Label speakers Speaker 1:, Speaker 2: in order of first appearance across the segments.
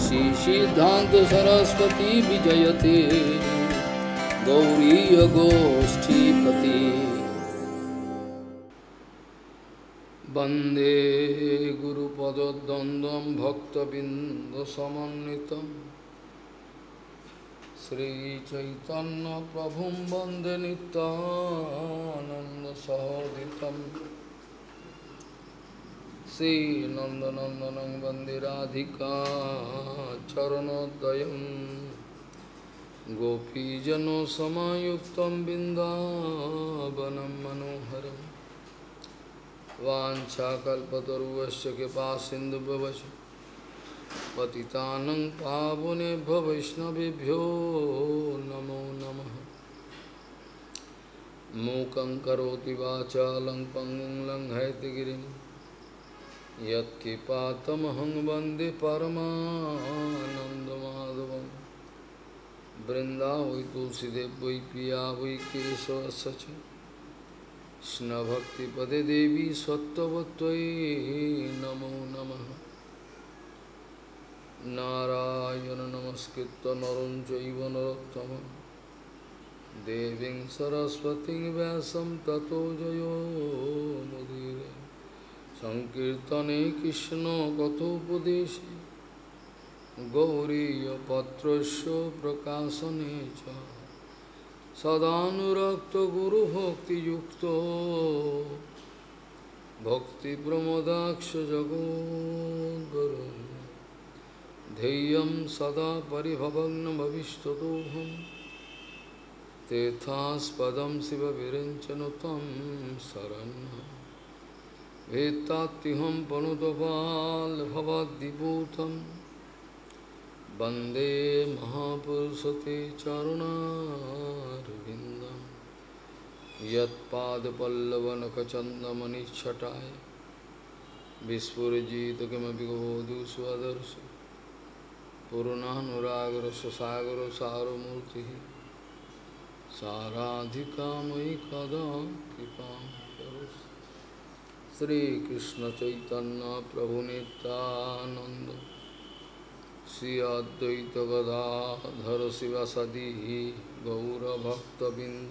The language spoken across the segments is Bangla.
Speaker 1: श्री सिद्धांत सरस्वती विजयते गौरी गोष्ठीपति वंदे गुरुपद्वंद्वं भक्तबिंदसमन्वितं श्रीचैतन्य प्रभुं वंदे नित्यानन्दसहोदितं श्रीनन्दनन्दनं वन्दे राधिका चरणोदयं गोपीजनसमायुक्तं बिन्दावनं मनोहरम् वाञ्छाकल्पतरुश्च कृपासिन्धुभ्यश्च पतितानं पावनेभ्यो वैष्णवेभ्यो नमो नमः। मूकं करोति वाचालं पङ्गुं लङ्घयतिगिरिं यत्कृपातमहं वन्दे परमानन्दमाधवं। वृन्दावै तुलसीदेव वै पिया वै केशवस्य च कृष्णभक्तिपदे देवी सत्त्ववत्त्वयि नमो नमः। नारायण नमस्कृत्य नरं चैव नरोत्तमं देवीं सरस्वतीं व्यासं ततो जयो मुदीरये। संकीर्तने कृष्ण कथोपदेशे गौरीयपत्रस्य प्रकाशने च सदानुरक्त गुरुभक्तियुक्तो भक्तिप्रमोदाक्ष जगोद्गुरुं ध्येयं सदा परिभवग्नभविष्टदोहं तीर्थास्पदं शिवविरञ्चनुतं शरण्यं वेत्तात्युहं पनुतपाल्भवद्दिपूतं वन्दे महापुरुषते चरुणारविन्दं यत्पादपल्लवनखचन्दमनिच्छटाय विस्फुरजित किमपि गोधु स्वदर्श पूर्णानुरागरससागरसारमूर्तिः साराधिकामयि कदा कृपां करोतु। श्रीकृष्ण चैतन्य प्रभु नित्यानन्द श्री अद्वैत गदाधर शिवासादि गौरभक्तबिंद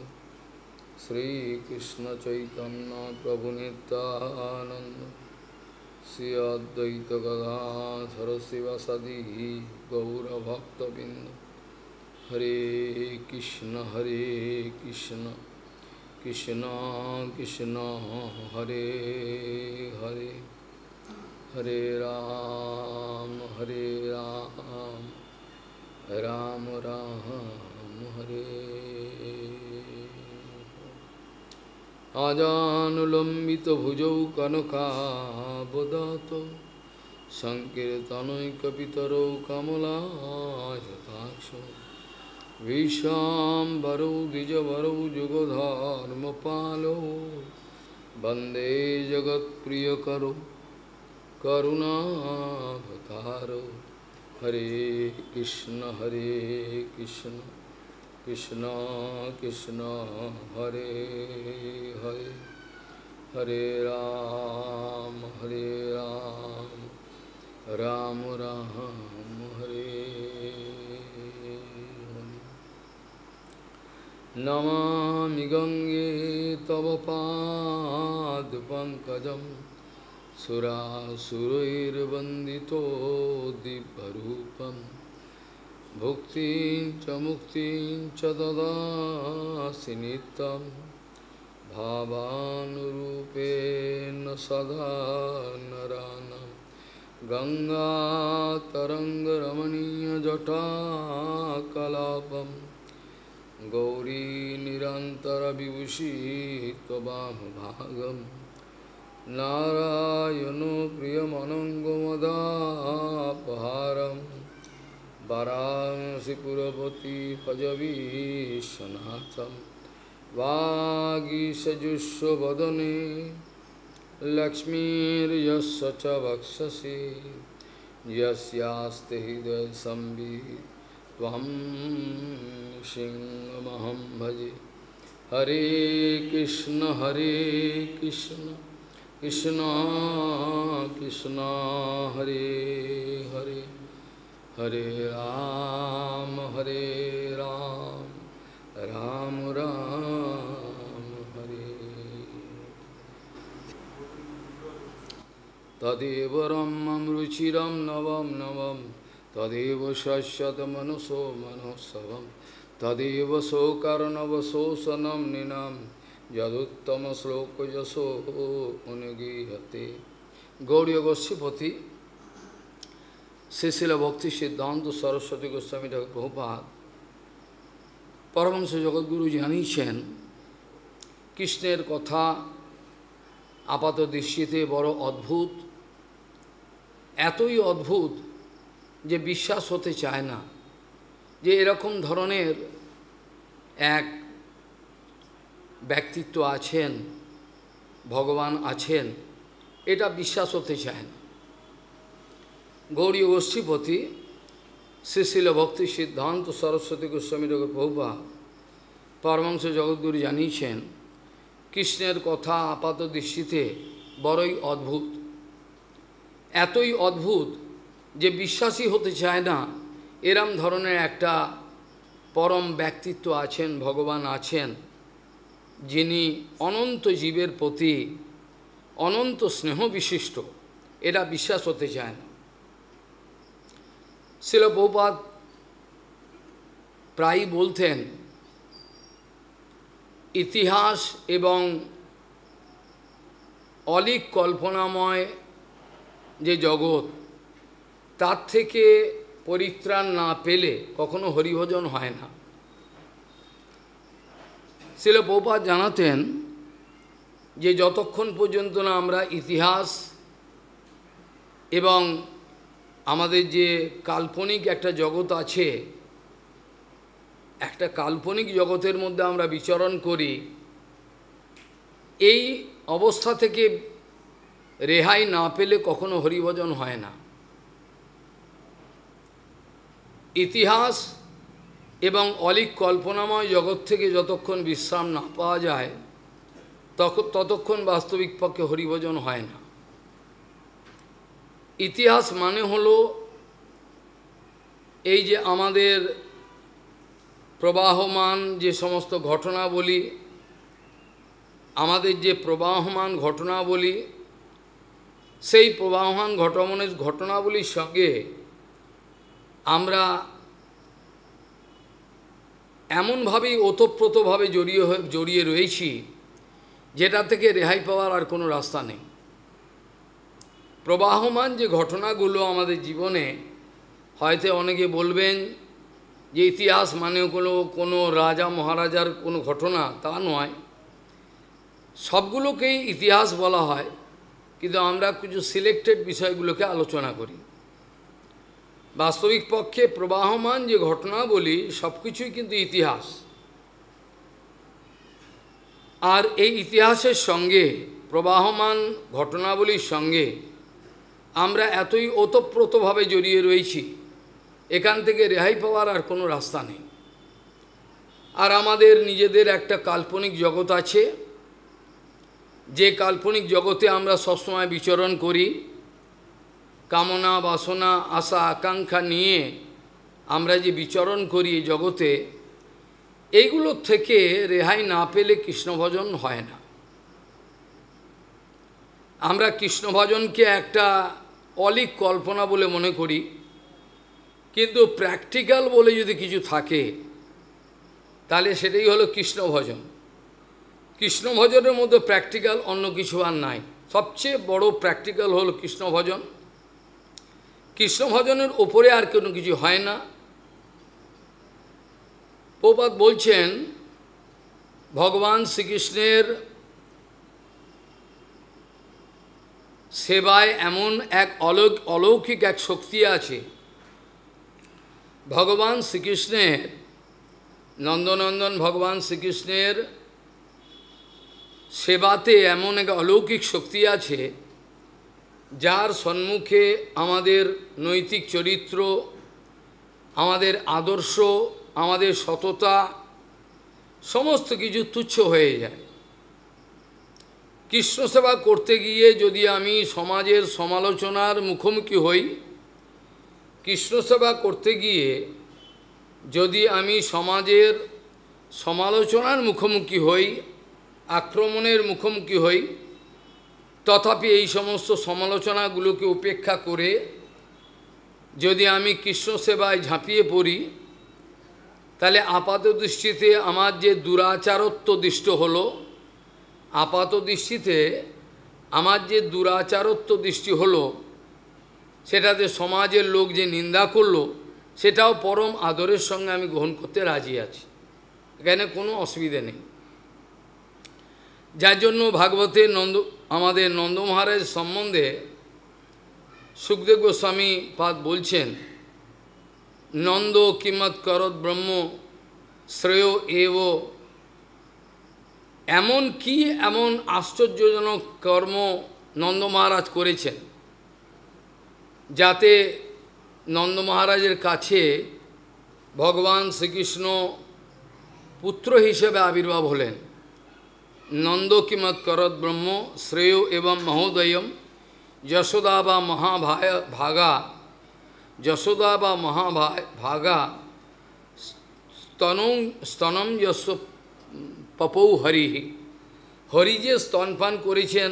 Speaker 1: श्रीकृष्ण चैतन्य प्रभु नित्यानंद श्री अद्वैत गदाधर शिवासादि गौरभक्तबिंद। हरे कृष्ण कृष्ण कृष्ण हरे हरे हरे राम राम राम हरे। आजानुलंबित भुजौ कनकावदातो संकीर्तनैकपितरौ कमलायताक्षो विशाम्बरौ द्विजवरौ जुगधर्मपालो वन्दे जगत्प्रियकरो करुणावतारो। हरे कृष्ण कृष्ण कृष्ण हरे हरे हरे राम राम राम हरे हरे। नमामि गंगे तव पादपङ्कजं सुरासुरैर्वन्दितो दिव्यरूपं भुक्तिं च मुक्तिं च ददासि नित्यं भावानुरूपेण सदा नराणां। गङ्गातरङ्गरमणीयजटाकलापं गौरी निरन्तरविभूषी त्ववामभागम् नारायणो प्रियमनङ्गमदापहारं वाराणसीपुरपति भजवीशनाथं। वागीशजुष्वदने लक्ष्मीर्यस्य च वक्षसि यस्यास्ति हृदयसंवित् त्वं सिंहमहं भजे। हरे Krishna Krishna Krishna Hare Hare Hare Ram, Ram Ram, Hare. Tadeva Ramam Ruchiram Navam Navam, Tadeva Shashyat Manaso Manosavam, Tadeva Sokarnava Sosanam Ninam, Yaduttama Sloka Yaso Unagihate. Gauriya Gosipati, Srila Bhakti Siddhanta Saraswati Goswami Thakur Prabhupada, Paramahansa Jagadguru জানিয়েছেন কৃষ্ণের কথা আপাত দৃষ্টিতে বড় অদ্ভুত, এতই অদ্ভুত যে বিশ্বাস হতে চায় না যে এরকম ধরনের এক ব্যক্তিত্ব আছেন, ভগবান আছেন, এটা বিশ্বাস হতে চায় না। গৌড়ীয় গোষ্ঠীপতি শ্রীশিল ভক্তি সিদ্ধান্ত সরস্বতী গোস্বামী ঠাকুর প্রভুপাদ পরমহংস জগদ্গুরু জানিয়েছেন কৃষ্ণের কথা আপাত দৃষ্টিতে বড়ই অদ্ভুত, এতই অদ্ভুত যে বিশ্বাসই হতে চায় না এরম ধরনের একটা পরম ব্যক্তিত্ব আছেন, ভগবান আছেন, যিনি অনন্ত জীবের প্রতি অনন্ত স্নেহ বিশিষ্ট, এটা বিশ্বাস হতে চায় না। শ্রীল প্রভুপাদ প্রায়ই বলতেন ইতিহাস এবং অলীক কল্পনাময় যে জগৎ, তার থেকে পরিত্রাণ না পেলে কখনো হরিভজন হয় না। শ্রীল প্রভুপাদ জানাতেন যে যতক্ষণ পর্যন্ত না আমরা ইতিহাস এবং আমাদের যে কাল্পনিক একটা জগৎ আছে, একটা কাল্পনিক জগতের মধ্যে আমরা বিচরণ করি, এই অবস্থা থেকে রেহাই না পেলে কখনো হরিভজন হয় না। ইতিহাস এবং অলীক কল্পনাময় জগৎ থেকে যতক্ষণ বিশ্রাম না পাওয়া যায় ততক্ষণ বাস্তবিক পক্ষে হরিভজন হয় না। ইতিহাস মানে হলো এই যে আমাদের প্রবাহমান যে সমস্ত ঘটনাবলী, আমাদের যে প্রবাহমান ঘটনাবলী, সেই প্রবাহমান ঘটনাবলীর সঙ্গে আমরা এমনভাবেই ওতপ্রোতভাবে জড়িয়ে রয়েছি যেটা থেকে রেহাই পাওয়ার আর কোনো রাস্তা নেই। প্রবাহমান যে ঘটনাগুলো আমাদের জীবনে, হয়তো অনেকে বলবেন যে ইতিহাস মানে কোনো রাজা মহারাজার কোনো ঘটনা, তা নয়, সবগুলোকেই ইতিহাস বলা হয়, কিন্তু আমরা কিছু সিলেক্টেড বিষয়গুলোকে আলোচনা করি। বাস্তবিক পক্ষে প্রবাহমান যে ঘটনা বলি সব কিছুই কিন্তু ইতিহাস। আর এই ইতিহাসের সঙ্গে প্রবাহমান ঘটনাবলীর সঙ্গে আমরা এতই ওতপ্রোতভাবে জড়িয়ে রয়েছি, এখান থেকে রেহাই পাওয়ার আর কোনো রাস্তা নেই। আর আমাদের নিজেদের একটা কাল্পনিক জগৎ আছে, যে কাল্পনিক জগতে আমরা সবসময় বিচরণ করি, কামনা বাসনা আশা আকাঙ্ক্ষা নিয়ে আমরা যে বিচরণ করি এই জগতে, এইগুলোর থেকে রেহাই না পেলে কৃষ্ণভজন হয় না। আমরা কৃষ্ণভজনকে একটা অলীক কল্পনা বলে মনে করি, কিন্তু প্র্যাকটিক্যাল বলে যদি কিছু থাকে তাহলে সেটাই হলো কৃষ্ণভজন। কৃষ্ণভজনের মধ্যে প্র্যাকটিক্যাল অন্য কিছু আর নাই। সবচেয়ে বড় প্র্যাকটিক্যাল হলো কৃষ্ণভজন। কৃষ্ণভজনের ওপরে আর কোনো কিছু হয় না। প্রভুপাদ বলছেন ভগবান শ্রীকৃষ্ণের সেবায় এমন এক অলৌকিক এক শক্তি আছে। ভগবান শ্রীকৃষ্ণের নন্দনন্দন ভগবান শ্রীকৃষ্ণের সেবাতে এমন এক অলৌকিক শক্তি আছে, যার সম্মুখে আমাদের নৈতিক চরিত্র, আমাদের আদর্শ, আমাদের সততা সমস্ত কিছু তুচ্ছ হয়ে যায়। কৃষ্ণ সেবা করতে গিয়ে যদি আমি সমাজের সমালোচনার মুখোমুখি হই, কৃষ্ণ সেবা করতে গিয়ে যদি আমি সমাজের সমালোচনার মুখোমুখি হই, আক্রমণের মুখোমুখি হই, তথাপি এই সমস্ত সমালোচনাগুলোকে উপেক্ষা করে যদি আমি কৃষ্ণ সেবায় ঝাঁপিয়ে পড়ি, তাহলে আপাত দৃষ্টিতে আমার যে দুরাচারত্ব দৃষ্ট হলো, আপাত দৃষ্টিতে আমার যে দুরাচারত্ব দৃষ্টি হলো, সেটাতে সমাজের লোক যে নিন্দা করলো, সেটাও পরম আদরের সঙ্গে আমি গ্রহণ করতে রাজি আছি, এখানে কোনো অসুবিধে নেই। যার জন্য ভাগবতে আমাদের নন্দ মহারাজ সম্বন্ধে সুখদেব গোস্বামী পাদ বলছেন, নন্দ কিমৎ করত ব্রহ্ম শ্রেয় এব, এমন কি এমন আশ্চর্যজনক কর্ম নন্দ মহারাজ করেছেন, যাতে নন্দ মহারাজের কাছে ভগবান শ্রীকৃষ্ণ পুত্র হিসেবে আবির্ভাব হলেন। নন্দ কিমৎ করত ব্রহ্ম শ্রেয় এবং মহোদয়ম যশোদা বা মহাভাগা, যশোদা বা মহাভাগা স্তনম যশ পপৌ হরি, হরি যে স্তনপান করেছেন,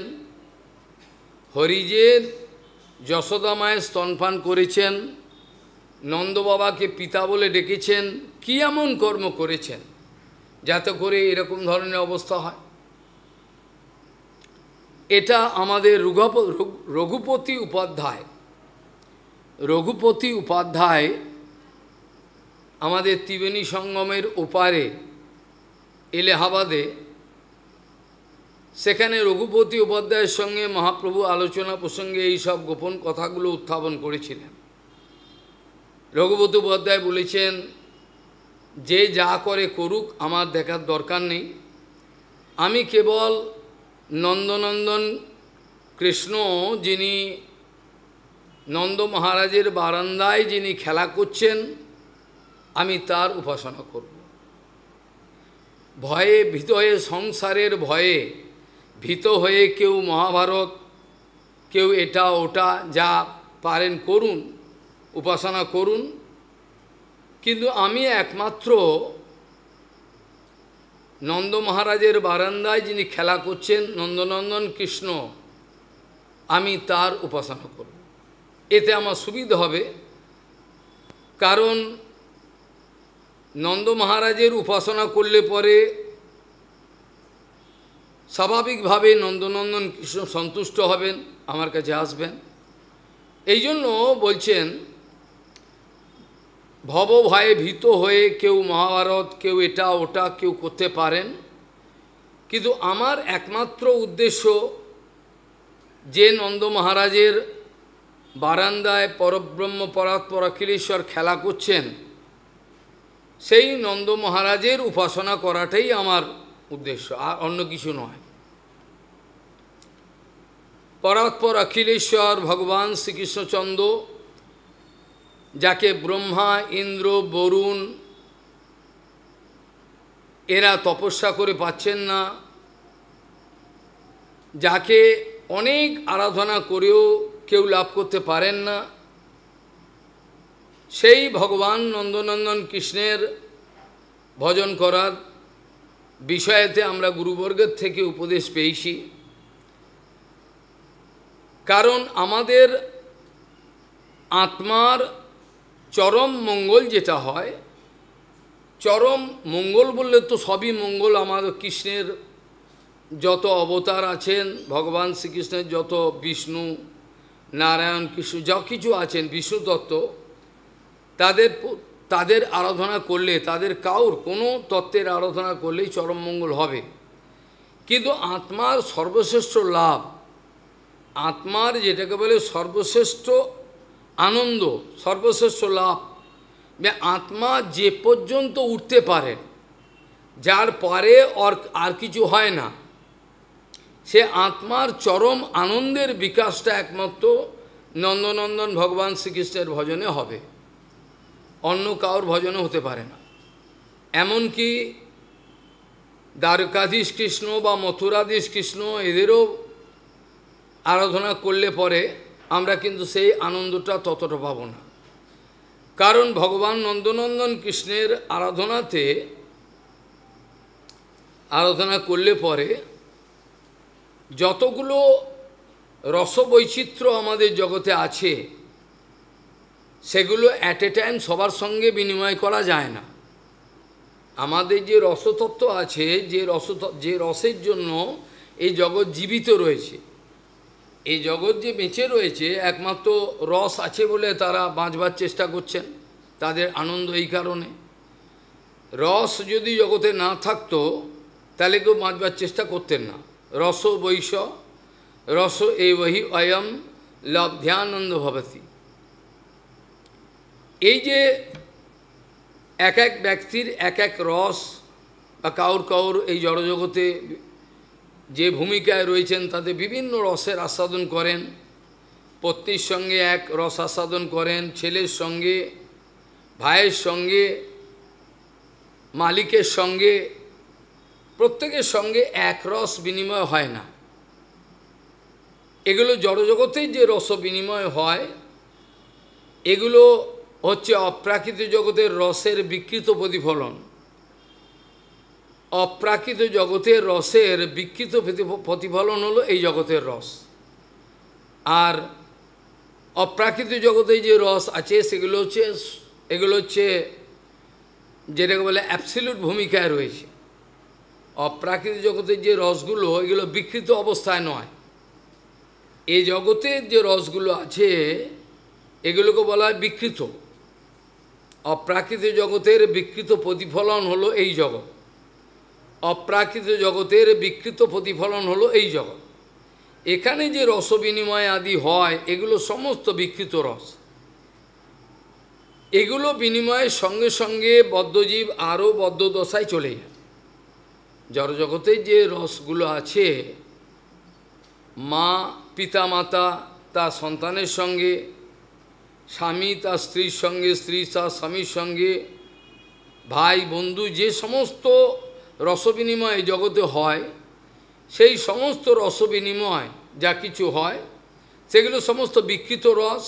Speaker 1: হরি যে যশোদা মায়ের স্তনপান করেছেন, নন্দ বাবাকে পিতা বলে ডেকেছেন, কি এমন কর্ম করেছেন যাতে করে এরকম ধরনের অবস্থা হয়। এটা আমাদের রঘুপতি উপাধ্যায় আমাদের ত্রিবেণী সঙ্গমের ওপারে এলাহাবাদে, সেখানে রঘুপতি উপাধ্যায়ের সঙ্গে মহাপ্রভু আলোচনা প্রসঙ্গে এই সব গোপন কথাগুলো উত্থাপন করেছিলেন। রঘুপতি উপাধ্যায় বলেছেন, যে যা করে করুক, আমার দেখার দরকার নেই, আমি কেবল নন্দনন্দন কৃষ্ণ যিনি নন্দ মহারাজের বারান্দায় যিনি খেলা করছেন, আমি তার উপাসনা করব। ভয়ে ভীত হয়ে, সংসারের ভয়ে ভীত হয়ে কেউ মহাভারত, কেউ এটা ওটা যা পারেন করুন, উপাসনা করুন, কিন্তু আমি একমাত্র নন্দ মহারাজের বারান্দায় যিনি খেলা করছেন নন্দনন্দন কৃষ্ণ, আমি তার উপাসনা করব। এতে আমার সুবিধা হবে, কারণ নন্দ মহারাজের উপাসনা করলে পরে স্বাভাবিকভাবে নন্দনন্দন কৃষ্ণ সন্তুষ্ট হবেন, আমার কাছে আসবেন। এই জন্য বলছেন, ভব ভয়ে ভীত হয়ে কেউ মহাভারত, কেউ এটা ওটা কেউ করতে পারেন, কিন্তু আমার একমাত্র উদ্দেশ্য যে নন্দ মহারাজের বারান্দায় পরব্রহ্ম পরাৎপর অখিলেশ্বর খেলা করছেন, সেই নন্দ মহারাজের উপাসনা করাটাই আমার উদ্দেশ্য, আর অন্য কিছু নয়। পরাৎপর অখিলেশ্বর ভগবান শ্রীকৃষ্ণচন্দ্র, যাকে ব্রহ্মা, ইন্দ্র, বরুণ এরা তপস্যা করে পাচ্ছেন না, যাকে অনেক আরাধনা করেও কেউ লাভ করতে পারেন না, সেই ভগবান নন্দনন্দন কৃষ্ণের ভজন করার বিষয়েতে আমরা গুরুবর্গের থেকে উপদেশ পেয়েছি। কারণ আমাদের আত্মার চরম মঙ্গল যেটা হয়, চরম মঙ্গল বললে তো সবই মঙ্গল, আমাদের কৃষ্ণের যত অবতার আছেন, ভগবান শ্রীকৃষ্ণের যত বিষ্ণু, নারায়ণ, কৃষ্ণ যা কিছু আছেন, বিষ্ণু তত্ত্ব, তাদের আরাধনা করলে, তাদের কাউর কোনো তত্ত্বের আরাধনা করলেই চরম মঙ্গল হবে। কিন্তু আত্মার সর্বশ্রেষ্ঠ লাভ, আত্মার যেটাকে বলে সর্বশ্রেষ্ঠ আনন্দ, সর্বশ্রেষ্ঠ লাভ, আত্মা যে পর্যন্ত উঠতে পারে, যার পরে আর কিছু হয় না, সে আত্মার চরম আনন্দের বিকাশটা একমাত্র নন্দনন্দন ভগবান শ্রীকৃষ্ণের ভজনে হবে, অন্য কাউর ভজনে হতে পারে না। এমনকি দ্বারকাধীশ কৃষ্ণ বা মথুরাধীশ কৃষ্ণ এদেরও আরাধনা করলে পরে আমরা কিন্তু সেই আনন্দটা ততটা পাব না। কারণ ভগবান নন্দনন্দন কৃষ্ণের আরাধনা করলে পরে যতগুলো রসবৈচিত্র্য আমাদের জগতে আছে সেগুলো অ্যাট এ টাইম সবার সঙ্গে বিনিময় করা যায় না। আমাদের যে রসতত্ত্ব আছে, যে রসের জন্য এই জগৎ জীবিত রয়েছে, এই জগৎ যে বেঁচে রয়েছে একমাত্র রস আছে বলে তারা বাঁচবার চেষ্টা করছেন, তাদের আনন্দ এই কারণে। রস যদি জগতে না থাকতো তাহলে কেউ বাঁচবার চেষ্টা করতেন না। রস বৈশ রস এবহি অয়ম লব্ধ্যানন্দ ভবতি। এই যে এক এক ব্যক্তির এক এক রস বা কাউর এই জড়জগতে যে ভূমিকায় রয়েছেন তাদের বিভিন্ন রসের আস্বাদন করেন। পত্নীর সঙ্গে এক রস আস্বাদন করেন, ছেলের সঙ্গে, ভাইয়ের সঙ্গে, মালিকের সঙ্গে, প্রত্যেকের সঙ্গে এক রস বিনিময় হয় না। এগুলো জড়জগতেই যে রস বিনিময় হয় এগুলো হচ্ছে অপ্রাকৃত জগতের রসের বিকৃত প্রতিফলন। অপ্রাকৃত জগতের রসের বিকৃত প্রতিফলন হলো এই জগতের রস। আর অপ্রাকৃত জগতে যে রস আছে এগুলো হচ্ছে যেটাকে বলে অ্যাবসলিউট ভূমিকায় রয়েছে। অপ্রাকৃত জগতের যে রসগুলো এগুলো বিকৃত অবস্থায় নয়। এই জগতের যে রসগুলো আছে এগুলোকে বলা হয় বিকৃত। অপ্রাকৃত জগতের বিকৃত প্রতিফলন হলো এই জগৎ। অপ্রাকৃত জগতের বিকৃত প্রতিফলন হলো এই জগৎ। এখানে যে রস বিনিময় আদি হয় এগুলো সমস্ত বিকৃত রস। এগুলো বিনিময়ের সঙ্গে সঙ্গে বদ্ধজীব আরও বদ্ধ দশায় চলে যায়। জড়জগতে যে রসগুলো আছে, মা পিতা মাতা তার সন্তানের সঙ্গে, স্বামী তার স্ত্রীর সঙ্গে, স্ত্রী তার স্বামীর সঙ্গে, ভাই বন্ধু, যে সমস্ত রসবিনিময় জগতে হয় সেই সমস্ত রসবিনিময় যা কিছু হয় সেগুলো সমস্ত বিকৃত রস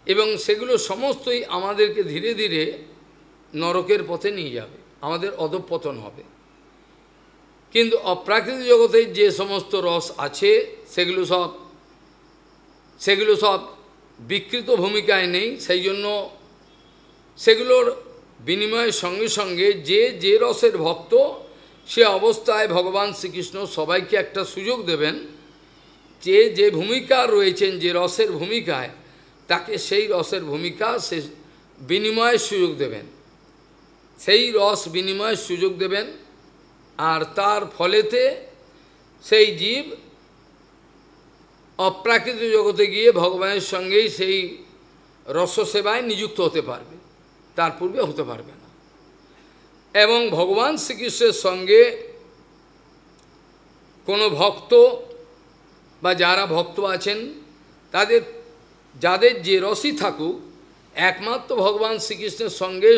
Speaker 1: এবং সেগুলো সমস্তই আমাদেরকে ধীরে ধীরে নরকের পথে নিয়ে যাবে, আমাদের অধঃপতন হবে। কিন্তু অপ্রাকৃত জগতে যে সমস্ত রস আছে সেগুলো সব বিকৃত ভূমিকায় নেই। সেই জন্য সেগুলোর বিনিময়ের সঙ্গে সঙ্গে যে রসের ভক্ত সে অবস্থায় ভগবান শ্রীকৃষ্ণ সবাইকে একটা সুযোগ দেবেন, যে ভূমিকা রয়েছেন, যে রসের ভূমিকায়, তাকে সেই রসের ভূমিকা সে বিনিময়ের সুযোগ দেবেন, সেই রস বিনিময়ের সুযোগ দেবেন। আর তার ফলেতে সেই জীব অপ্রাকৃত জগতে গিয়ে ভগবানের সঙ্গেই সেই রসসেবায় নিযুক্ত হতে পারবে, তার পূর্বে হতে পারবে না। এবং ভগবান শ্রীকৃষ্ণের সঙ্গে কোনো ভক্ত বা যারা ভক্ত আছেন যাদের যে রসই থাকুক, একমাত্র ভগবান শ্রীকৃষ্ণের সঙ্গে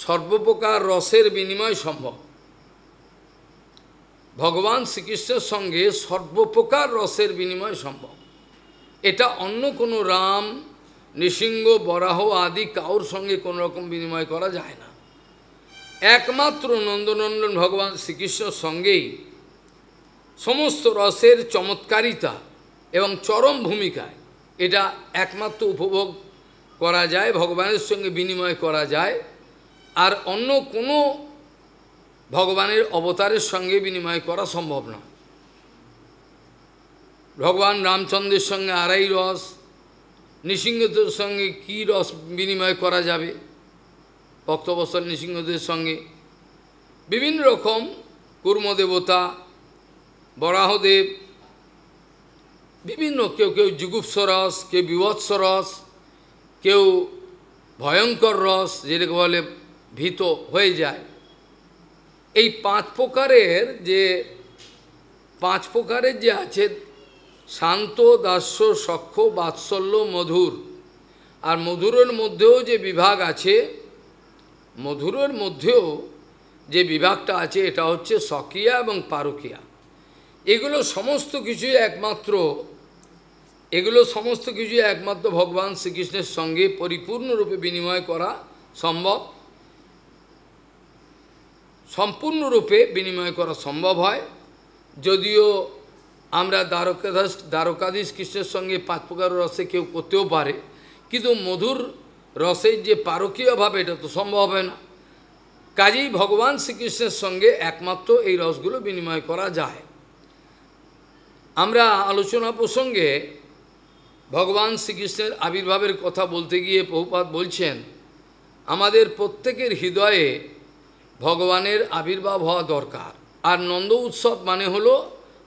Speaker 1: সর্বপ্রকার রসের বিনিময় সম্ভব। ভগবান শ্রীকৃষ্ণের সঙ্গে সর্বপ্রকার রসের বিনিময় সম্ভব। এটা অন্য কোনো রাম, নৃসিংহ, বরাহ আদি কাউর সঙ্গে কোনো রকম বিনিময় করা যায় না। একমাত্র নন্দনন্দন ভগবান শ্রীকৃষ্ণের সঙ্গেই সমস্ত রসের চমৎকারিতা এবং চরম ভূমিকায় এটা একমাত্র উপভোগ করা যায়, ভগবানের সঙ্গে বিনিময় করা যায়। আর অন্য কোনো ভগবানের অবতারের সঙ্গে বিনিময় করা সম্ভব না। ভগবান রামচন্দ্রের সঙ্গে আড়াই রস, নৃসিংহদের সঙ্গে কী রস বিনিময় করা যাবে, ভক্তবৎসল নৃসিংহদের সঙ্গে বিভিন্ন রকম, কূর্মদেবতা, বরাহদেব, বিভিন্ন কেউ যুগুপ্স রস, কেউ বিভৎস রস, কেউ ভয়ঙ্কর রস যেটাকে বলে ভীত হয়ে যায়। এই পাঁচ প্রকারের যে আছে শান্ত, দাস্য, সখ্য, বাৎসল্য, মধুর। আর মধুরের মধ্যেও যে বিভাগ আছে, মধুরের মধ্যেও যে বিভাগটা আছে এটা হচ্ছে স্বকীয়া এবং পারকীয়া। এগুলো সমস্ত কিছুই একমাত্র এগুলো সমস্ত কিছু একমাত্র ভগবান শ্রীকৃষ্ণের সঙ্গে পরিপূর্ণরূপে বিনিময় করা সম্ভব, সম্পূর্ণরূপে বিনিময় করা সম্ভব হয়। যদিও আমরা দ্বারকাধীশ কৃষ্ণের সঙ্গে 5 প্রকার রসে কেউ করতেও পারে, কিন্তু মধুর রসের যে পারকীয় ভাব এটা তো সম্ভব হবে না। কাজেই ভগবান শ্রীকৃষ্ণের সঙ্গে একমাত্র এই রসগুলো বিনিময় করা যায়। আমরা আলোচনা প্রসঙ্গে ভগবান শ্রীকৃষ্ণের আবির্ভাবের কথা বলতে গিয়ে প্রভুপাদ বলছেন, আমাদের প্রত্যেকের হৃদয়ে ভগবানের আবির্ভাব হওয়া দরকার। আর নন্দ উৎসব মানে হলো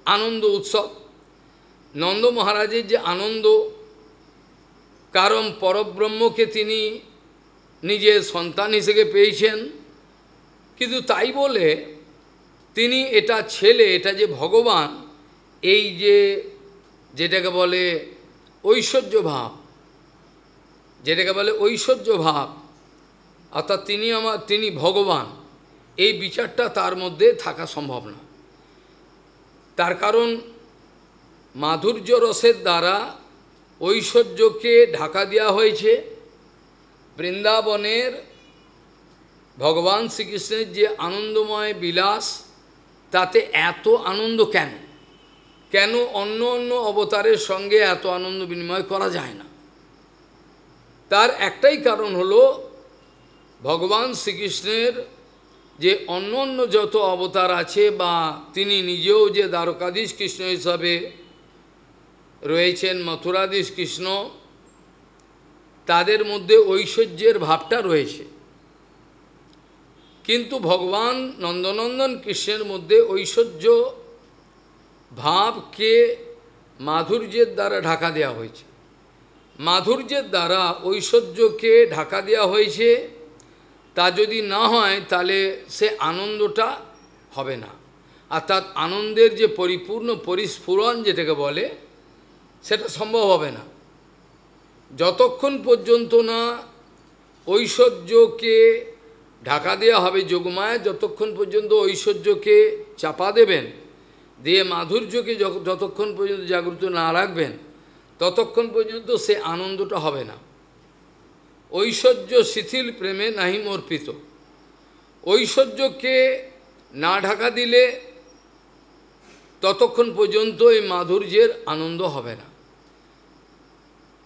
Speaker 1: আনন্দ উৎসব। নন্দ মহারাজের যে আনন্দ, কারণ পরব্রহ্মকে তিনি নিজের সন্তান হিসেবে পেয়েছেন, কিন্তু তাই বলে তিনি এটা ছেলে, এটা যে ভগবান, এই যে যেটাকে বলে ঐশ্বর্য ভাব, যেটাকে বলে ঐশ্বর্য ভাব, অর্থাৎ তিনি ভগবান, এই বিচারটা তার মধ্যে থাকা সম্ভব না। তার কারণ মাধুর্য রসের দ্বারা ঐশ্বর্যকে ঢাকা দেওয়া হয়েছে। বৃন্দাবনের ভগবান শ্রীকৃষ্ণের যে আনন্দময় বিলাস, তাতে এত আনন্দ কেন? কেন অন্য অন্য অবতারের সঙ্গে এত আনন্দ বিনিময় করা যায় না? তার একটাই কারণ হলো ভগবান শ্রীকৃষ্ণের যে অন্য অন্য যত অবতার আছে, বা তিনি নিজেও যে দ্বারকাধীশ কৃষ্ণ হিসাবে রয়েছেন, মথুরাধীশ কৃষ্ণ, তাদের মধ্যে ঐশ্বর্যের ভাবটা রয়েছে। কিন্তু ভগবান নন্দনন্দন কৃষ্ণের মধ্যে ঐশ্বর্য ভাবকে মাধুর্যের দ্বারা ঢাকা দেওয়া হয়েছে। মাধুর্যের দ্বারা ঐশ্বর্যকে ঢাকা দেওয়া হয়েছে। তা যদি না হয় তাহলে সে আনন্দটা হবে না, অর্থাৎ আনন্দের যে পরিপূর্ণ পরিস্ফুরণ যেটাকে বলে, সেটা সম্ভব হবে না। যতক্ষণ পর্যন্ত না ঐশ্বর্যকে ঢাকা দেওয়া হবে যোগমায়া, যতক্ষণ পর্যন্ত ঐশ্বর্যকে চাপা দেবেন, দিয়ে মাধুর্যকে যতক্ষণ পর্যন্ত জাগ্রত না রাখবেন, ততক্ষণ পর্যন্ত সে আনন্দটা হবে না। ঐশ্বর্য শিথিল প্রেমে নাহি মর্পিত। ঐশ্বর্যকে না ঢাকা দিলে ততক্ষণ পর্যন্ত এই মাধুর্যের আনন্দ হবে না।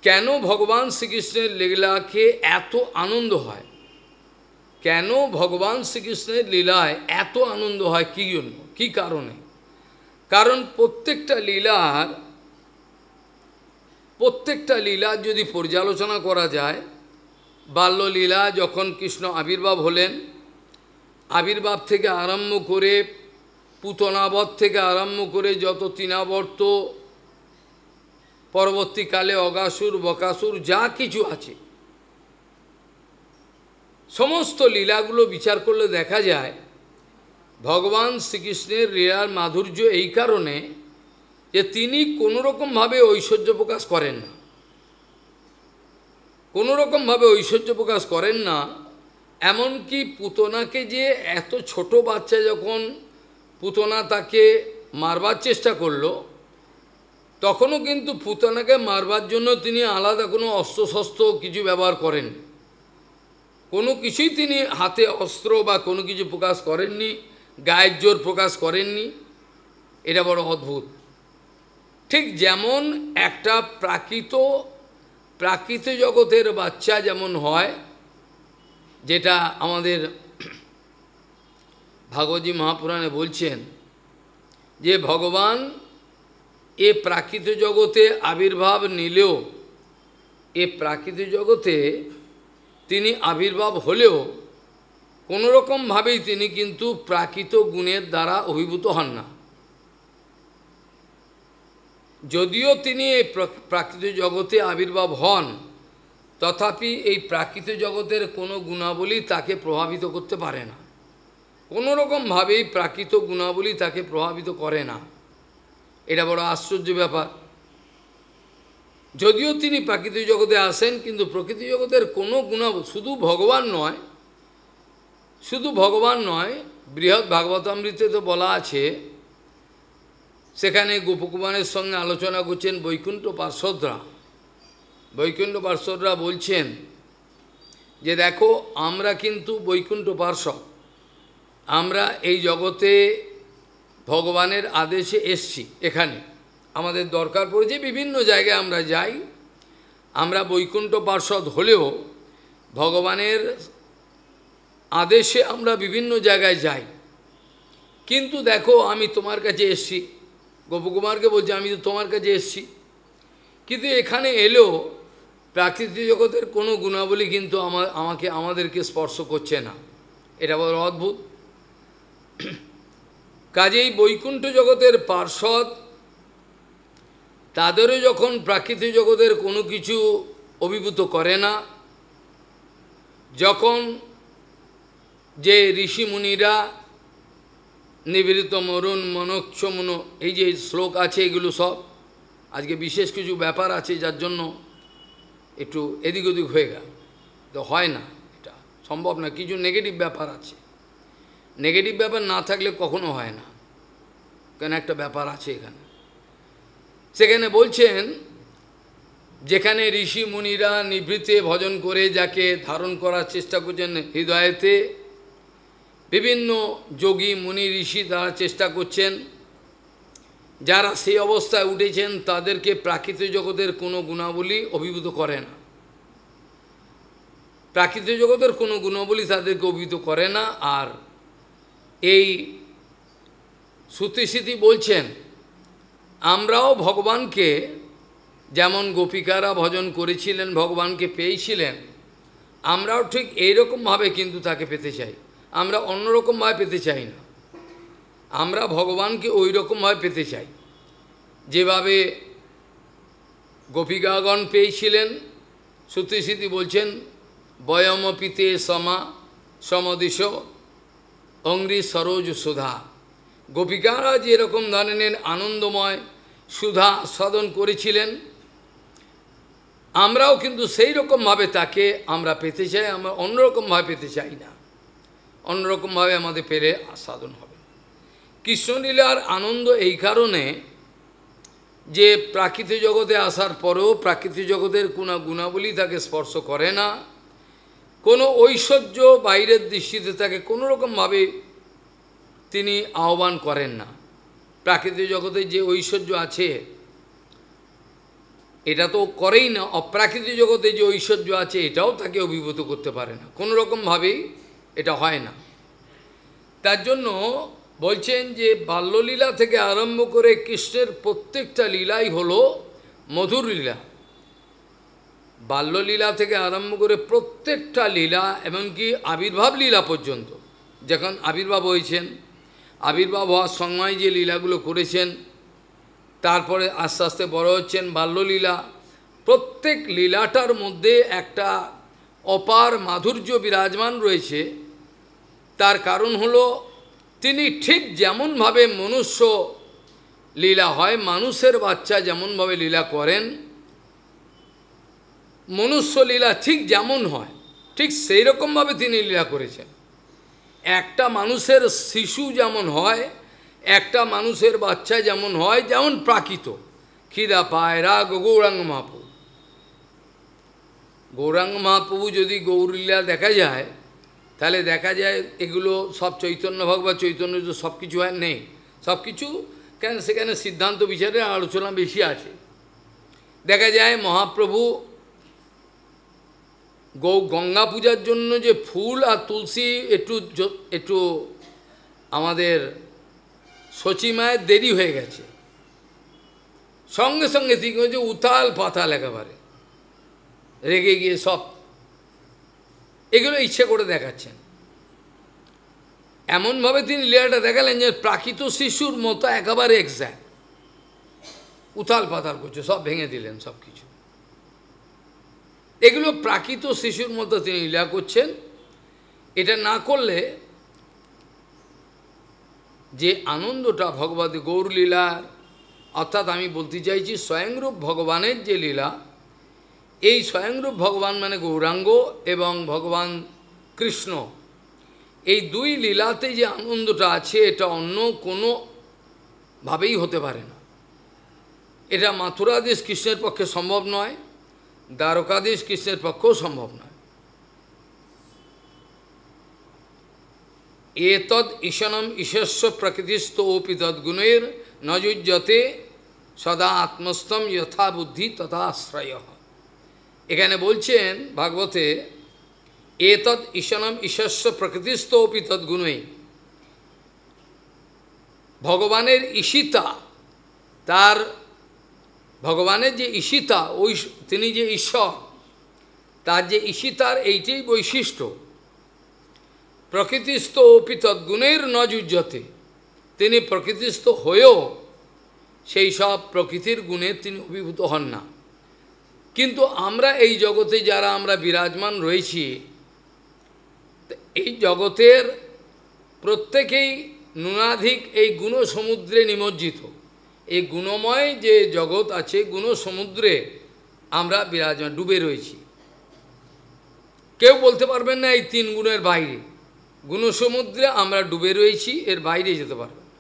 Speaker 1: কেন ভগবান শ্রীকৃষ্ণের লীলাকে এত আনন্দ হয়? কেন ভগবান শ্রীকৃষ্ণের লীলায় এত আনন্দ হয়? কী জন্য, কী কারণে? কারণ প্রত্যেকটা লীলার যদি পর্যালোচনা করা যায়, বাল্যলীলা যখন কৃষ্ণ আবির্ভাব হলেন, আবির্ভাব থেকে আরম্ভ করে পুতনাবধ থেকে আরম্ভ করে যত তৃণাবর্ত, পরবর্তীকালে অগাসুর বকাসুর যা কিছু আছে, সমস্ত লীলাগুলো বিচার করলে দেখা যায় ভগবান শ্রীকৃষ্ণের লীলার মাধুর্য এই কারণে যে তিনি কোনোরকমভাবে ঐশ্বর্য প্রকাশ করেন না। কোনোরকমভাবে ঐশ্বর্য প্রকাশ করেন না। এমনকি পুতনাকে যে এত ছোট বাচ্চা, যখন পুতনা তাকে মারবার চেষ্টা করল, তখনও কিন্তু পুতনাকে মারবার জন্য তিনি আলাদা কোনো অস্ত্রশস্ত্র কিছু ব্যবহার করেন, কোনো কিছুই তিনি হাতে অস্ত্র বা কোনো কিছু প্রকাশ করেননি, গায়ের জোর প্রকাশ করেননি। এটা বড় অদ্ভুত। ঠিক যেমন একটা প্রাকৃত জগতের বাচ্চা যেমন হয়, যেটা আমাদের ভাগবতী মহাপুরাণে বলছেন যে ভগবান এ প্রাকৃত জগতে আবির্ভাব নিলেও, এ প্রাকৃত জগতে তিনি আবির্ভাব হলেও কোনোরকমভাবেই তিনি কিন্তু প্রাকৃত গুণের দ্বারা অভিভূত হন না। যদিও তিনি এই প্রাকৃত জগতে আবির্ভাব হন, তথাপি এই প্রাকৃত জগতের কোনো গুণাবলী তাকে প্রভাবিত করতে পারে না। কোনোরকমভাবেই প্রাকৃত গুণাবলী তাকে প্রভাবিত করে না। এটা বড় আশ্চর্য ব্যাপার। যদিও তিনি প্রাকৃতিক জগতে আসেন, কিন্তু প্রকৃতি জগতের কোনো গুণাবলী, শুধু ভগবান নয়, বৃহৎ ভাগবতামৃতে তো বলা আছে সেখানে গোপকুমারের সঙ্গে আলোচনা করছেন বৈকুণ্ঠ পার্ষদরা। বৈকুণ্ঠ পার্ষদরা বলছেন যে দেখো, আমরা কিন্তু বৈকুণ্ঠ পার্ষদ, আমরা এই জগতে ভগবানের আদেশে এসছি। এখানে আমাদের দরকার পড়েছে, বিভিন্ন জায়গায় আমরা যাই, আমরা বৈকুণ্ঠ পার্ষদ হলেও ভগবানের আদেশে আমরা বিভিন্ন জায়গায় যাই। কিন্তু দেখো, আমি তোমার কাছে এসছি, গোপকুমারকে বলছে আমি তো তোমার কাছে এসছি, কিন্তু এখানে এলেও প্রাকৃতিক জগতের কোনো গুণাবলী কিন্তু আমাদেরকে স্পর্শ করছে না। এটা বড় অদ্ভুত। কাজেই বৈকুণ্ঠ জগতের পার্ষদ তাদেরও যখন প্রাকৃতিক জগতের কোনো কিছু অভিভূত করে না, যখন যে ঋষিমুনিরা নিবৃত মরুণ মনোক্ষমন, এই যে শ্লোক আছে, এগুলো সব আজকে বিশেষ কিছু ব্যাপার আছে যার জন্য একটু এদিক ওদিক হয়ে গেল, তো হয় না, এটা সম্ভব না। কিছু নেগেটিভ ব্যাপার আছে, নেগেটিভ ব্যাপার না থাকলে কখনো হয় না, কেন একটা ব্যাপার আছে এখানে। সেখানে বলছেন যেখানে ঋষি মুনিরা নিভৃতে ভজন করে যাকে ধারণ করার চেষ্টা করছেন হৃদয়েতে, বিভিন্ন যোগী মুনি ঋষি তারা চেষ্টা করছেন, যারা সেই অবস্থায় উঠেছেন তাদেরকে প্রাকৃতিক জগতের কোনো গুণাবলী অভিভূত করে না। প্রাকৃতিক জগতের কোনো গুণাবলী তাদেরকে অভিভূত করে না। আর এই শ্রুতিস্মৃতি বলছেন আমরাও ভগবানকে, যেমন গোপিকারা ভজন করেছিলেন, ভগবানকে পেয়েছিলেন, আমরাও ঠিক এইরকমভাবে কিন্তু তাকে পেতে চাই। আমরা অন্যরকমভাবে পেতে চাই না, আমরা ভগবানকে ওই রকমভাবে পেতে চাই যেভাবে গোপিকাগণ পেয়েছিলেন। শ্রুতিস্মৃতি বলছেন বয়মপিতে সমদিশ অঙ্গ্রি সরোজ সুধা। গোপিকারা যেরকম ধরনের আনন্দময় সুধা সাধন করেছিলেন, আমরাও কিন্তু সেই রকমভাবে তাকে আমরা পেতে চাই, আমরা অন্যরকমভাবে পেতে চাই না, অন্যরকমভাবে আমাদের পেলে সাধন হবে। কৃষ্ণলীলার আনন্দ এই কারণে যে প্রাকৃতিক জগতে আসার পরেও প্রাকৃতিক জগতের কোনো গুণাবলী তাকে স্পর্শ করে না, কোনো ঐশ্বর্য বাইরের দৃষ্টিতে তাকে কোনো রকমভাবে তিনি আহ্বান করেন না। প্রাকৃতিক জগতে যে ঐশ্বর্য আছে এটা তো করেই না, অপ্রাকৃতিক জগতে যে ঐশ্বর্য আছে এটাও তাকে অভিভূত করতে পারে না, কোনো রকমভাবেই এটা হয় না। তার জন্য বলছেন যে বাল্যলীলা থেকে আরম্ভ করে কৃষ্ণের প্রত্যেকটা লীলাই হলো মধুর লীলা। বাল্যলীলা থেকে আরম্ভ করে প্রত্যেকটা লীলা, এমনকি আবির্ভাব লীলা পর্যন্ত, যখন আবির্ভাব হয়েছেন, আবির্ভাব হওয়ার সময় যে লীলাগুলো করেছেন, তারপরে আস্তে আস্তে বড় হচ্ছেন, বাল্যলীলা, প্রত্যেক লীলাটার মধ্যে একটা অপার মাধুর্য বিরাজমান রয়েছে। তার কারণ হলো তিনি ঠিক যেমনভাবে মনুষ্য লীলা হয়, মানুষের বাচ্চা যেমনভাবে লীলা করেন, মনুষ্য লীলা ঠিক যেমন হয় ঠিক সেই রকমভাবে তিনি লীলা করেছেন। একটা মানুষের শিশু যেমন হয়, একটা মানুষের বাচ্চা যেমন হয়, যেমন প্রাকৃত খিদা পায় রাগ, গৌরাঙ্গ মহাপ্রভু, গৌরাঙ্গ মহাপ্রভু যদি গৌরলীলা দেখা যায় তাহলে দেখা যায় এগুলো সব চৈতন্য ভগবান চৈতন্য তো সব কিছু হয় নেই, সব কিছু কেন সেখানে সিদ্ধান্ত বিচারের আলোচনা বেশি আছে। দেখা যায় মহাপ্রভু গঙ্গা পূজার জন্য যে ফুল আর তুলসী একটু আমাদের সচিমায়ের দেরি হয়ে গেছে, সঙ্গে সঙ্গে ঠিক হয়েছে উথাল পাতাল একেবারে রেগে গিয়ে সব এগুলো ইচ্ছে করে দেখাচ্ছেন। এমনভাবে তিনি লীলাটা দেখালেন যে প্রাকৃত শিশুর মতো একেবারে এক্স্যাক্ট উথাল পাতাল করছে, সব ভেঙে দিলেন সব কিছু। এগুলো প্রাকৃত শিশুর মতো তিনি লীলা করছেন। এটা না করলে যে আনন্দটা ভগবতী গৌরলীলার, অর্থাৎ আমি বলতে চাইছি স্বয়ংরূপ ভগবানের যে লীলা, এই স্বয়ংরূপ ভগবান মানে গৌরাঙ্গ এবং ভগবান কৃষ্ণ, এই দুই লীলাতে যে আনন্দটা আছে এটা অন্য কোনো ভাবেই হতে পারে না। এটা মাথুরাদেশ কৃষ্ণের পক্ষে সম্ভব নয়, দ্বারকাদেশ কৃষ্ণের পক্ষেও সম্ভব নয়। এতদ ঈশনম ঈশস্ব প্রকৃতিস্থ ওপি তদ্গুণের নযুজ্যতে সদা আত্মস্তম যথা বুদ্ধি তথা আশ্রয়। এখানে বলছেন ভাগবতে, এতদ ঈশনম ঈশস্ব প্রকৃতিস্থ ওপি তদ্গুণে, ভগবানের ঈশিতা, তার ভগবানের যে ঈশিতা, ওই তিনি যে ঈশ্বর, তার যে ঈশিতার এইটাই বৈশিষ্ট্য। প্রকৃতিস্থ অপি তদ্গুণের ন যুজ্যতে, তিনি প্রকৃতিস্থ হয়েও সেই সব প্রকৃতির গুণে তিনি অভিভূত হন না। কিন্তু আমরা এই জগতে যারা আমরা বিরাজমান রয়েছি, এই জগতের প্রত্যেকেই ন্যূনাধিক এই গুণসমুদ্রে নিমজ্জিত। এই গুণময় যে জগৎ আছে, গুণসমুদ্রে আমরা বিরাজমান ডুবে রয়েছি। কেউ বলতে পারবেন না এই তিন গুণের বাইরে। গুণসমুদ্রে আমরা ডুবে রয়েছি, এর বাইরে যেতে পারবেন না।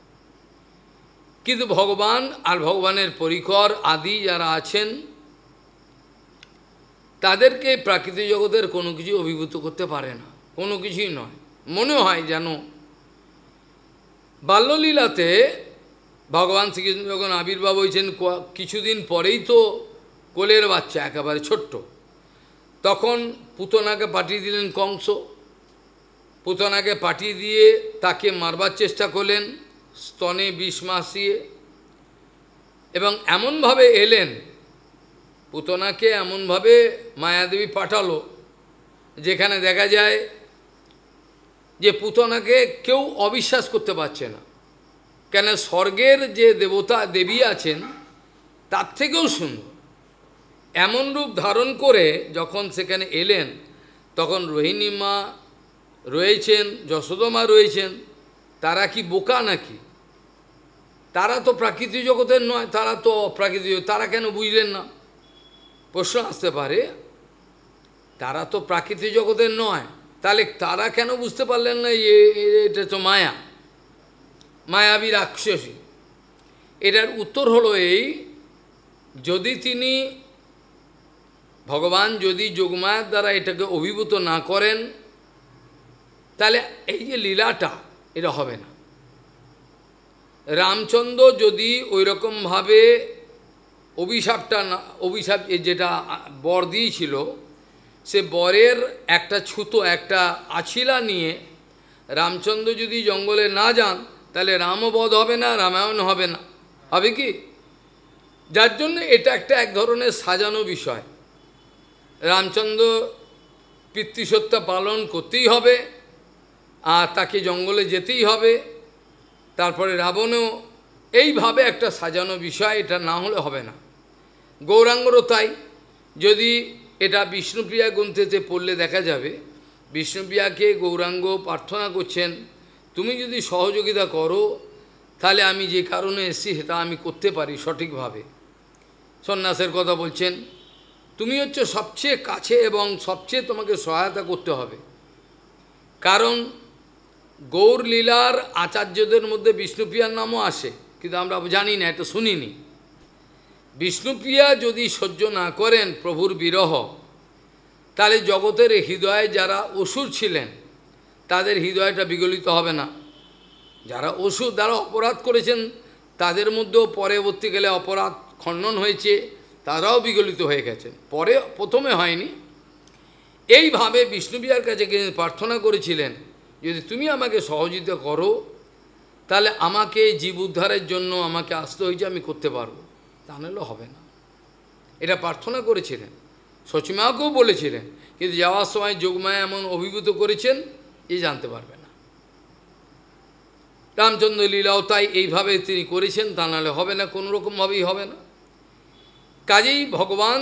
Speaker 1: কিন্তু ভগবান আর ভগবানের পরিকর আদি যারা আছেন, তাদেরকে প্রাকৃতিক জগতের কোনো কিছু অভিভূত করতে পারে না, কোনো কিছুই নয়। মনে হয় যেন বাল্যলীলাতে ভগবান শ্রীকৃষ্ণ যখন আবির্ভাব হয়েছেন, কিছুদিন পরেই তো কোলের বাচ্চা, একেবারে ছোট্ট, তখন পুতনাকে পাঠিয়ে দিলেন কংস। পুতনাকে পাঠিয়ে দিয়ে তাকে মারবার চেষ্টা করলেন, স্তনে বিষ মাসিয়ে, এবং এমনভাবে এলেন, পুতনাকে এমনভাবে মায়াদেবী পাঠালো, যেখানে দেখা যায় যে পুতনাকে কেউ অবিশ্বাস করতে পারছে না। কেন, স্বর্গের যে দেবতা দেবী আছেন তার থেকেও সুন্দর। এমন রূপ ধারণ করে যখন সেখানে এলেন, তখন রোহিণী মা রয়েছেন, যশোদা মা রয়েছেন, তারা কি বোকা নাকি? তারা তো প্রাকৃতিক জগতের নয়, তারা তো অপ্রাকৃতিক, তারা কেন বুঝলেন না? প্রশ্ন আসতে পারে, তারা তো প্রাকৃতিক জগতের নয়, তাহলে তারা কেন বুঝতে পারলেন না এটা তো মায়া, মায়াবী রাক্ষসী? এটার উত্তর হলো এই, যদি তিনি ভগবান যদি যোগমায়ার দ্বারা এটাকে অভিভূত না করেন, তাহলে এই যে লীলাটা এটা হবে না। রামচন্দ্র যদি ওই রকমভাবে অভিশাপটা না, অভিশাপ যেটা বর দিয়েছিল, সে বরের একটা ছুতো, একটা আছিলা নিয়ে রামচন্দ্র যদি জঙ্গলে না যান, তাহলে রামও বধ হবে না, রামায়ণ হবে না, হবে কি? যার জন্য এটা একটা এক ধরনের সাজানো বিষয়। রামচন্দ্র পিতৃসত্তা পালন করতেই হবে, আর তাকে জঙ্গলে যেতেই হবে, তারপরে রাবণও এইভাবে একটা সাজানো বিষয়, এটা না হলে হবে না। গৌরাঙ্গরও তাই। যদি এটা বিষ্ণুপ্রিয়া গ্রন্থেতে পড়লে দেখা যাবে, বিষ্ণুপ্রিয়াকে গৌরাঙ্গ প্রার্থনা করছেন, তুমি যদি সহযোগিতা করো, তাহলে আমি যে কারণে এসেছি সেটা আমি করতে পারি সঠিকভাবে। সন্ন্যাসের কথা বলছেন, তুমি হচ্ছে সবচেয়ে কাছে এবং সবচেয়ে তোমাকে সহায়তা করতে হবে। কারণ গৌর লীলার আচার্যদের মধ্যে বিষ্ণুপ্রিয়ার নামও আসে, কিন্তু আমরা জানি না, এটা শুনিনি। বিষ্ণুপ্রিয়া যদি সহ্য না করেন প্রভুর বিরহ, তাহলে জগতের হৃদয়ে যারা অসুর ছিলেন তাদের হৃদয়টা বিগলিত হবে না। যারা অসুর, যারা অপরাধ করেছেন, তাদের মধ্যেও পরবর্তীকালে অপরাধ খণ্ডন হয়েছে, তারাও বিগলিত হয়ে গেছেন, পরে প্রথমে হয়নি। এইভাবে বিষ্ণুপ্রিয়ার কাছে প্রার্থনা করেছিলেন, যদি তুমি আমাকে সহযোগিতা করো, তাহলে আমাকে জীব উদ্ধারের জন্য আমাকে আসতে হয়েছে, আমি করতে পারবো, তা নাহলে হবে না। এটা প্রার্থনা করেছিলেন, সচিমাকেও বলেছিলেন, কিন্তু যাওয়ার সময় যোগমায়া এমন অভিভূত করেছেন যে জানতে পারবে না। রামচন্দ্র লীলাও তাই এইভাবে তিনি করেছেন, তা নাহলে হবে না, কোনো রকমভাবেই হবে না। কাজেই ভগবান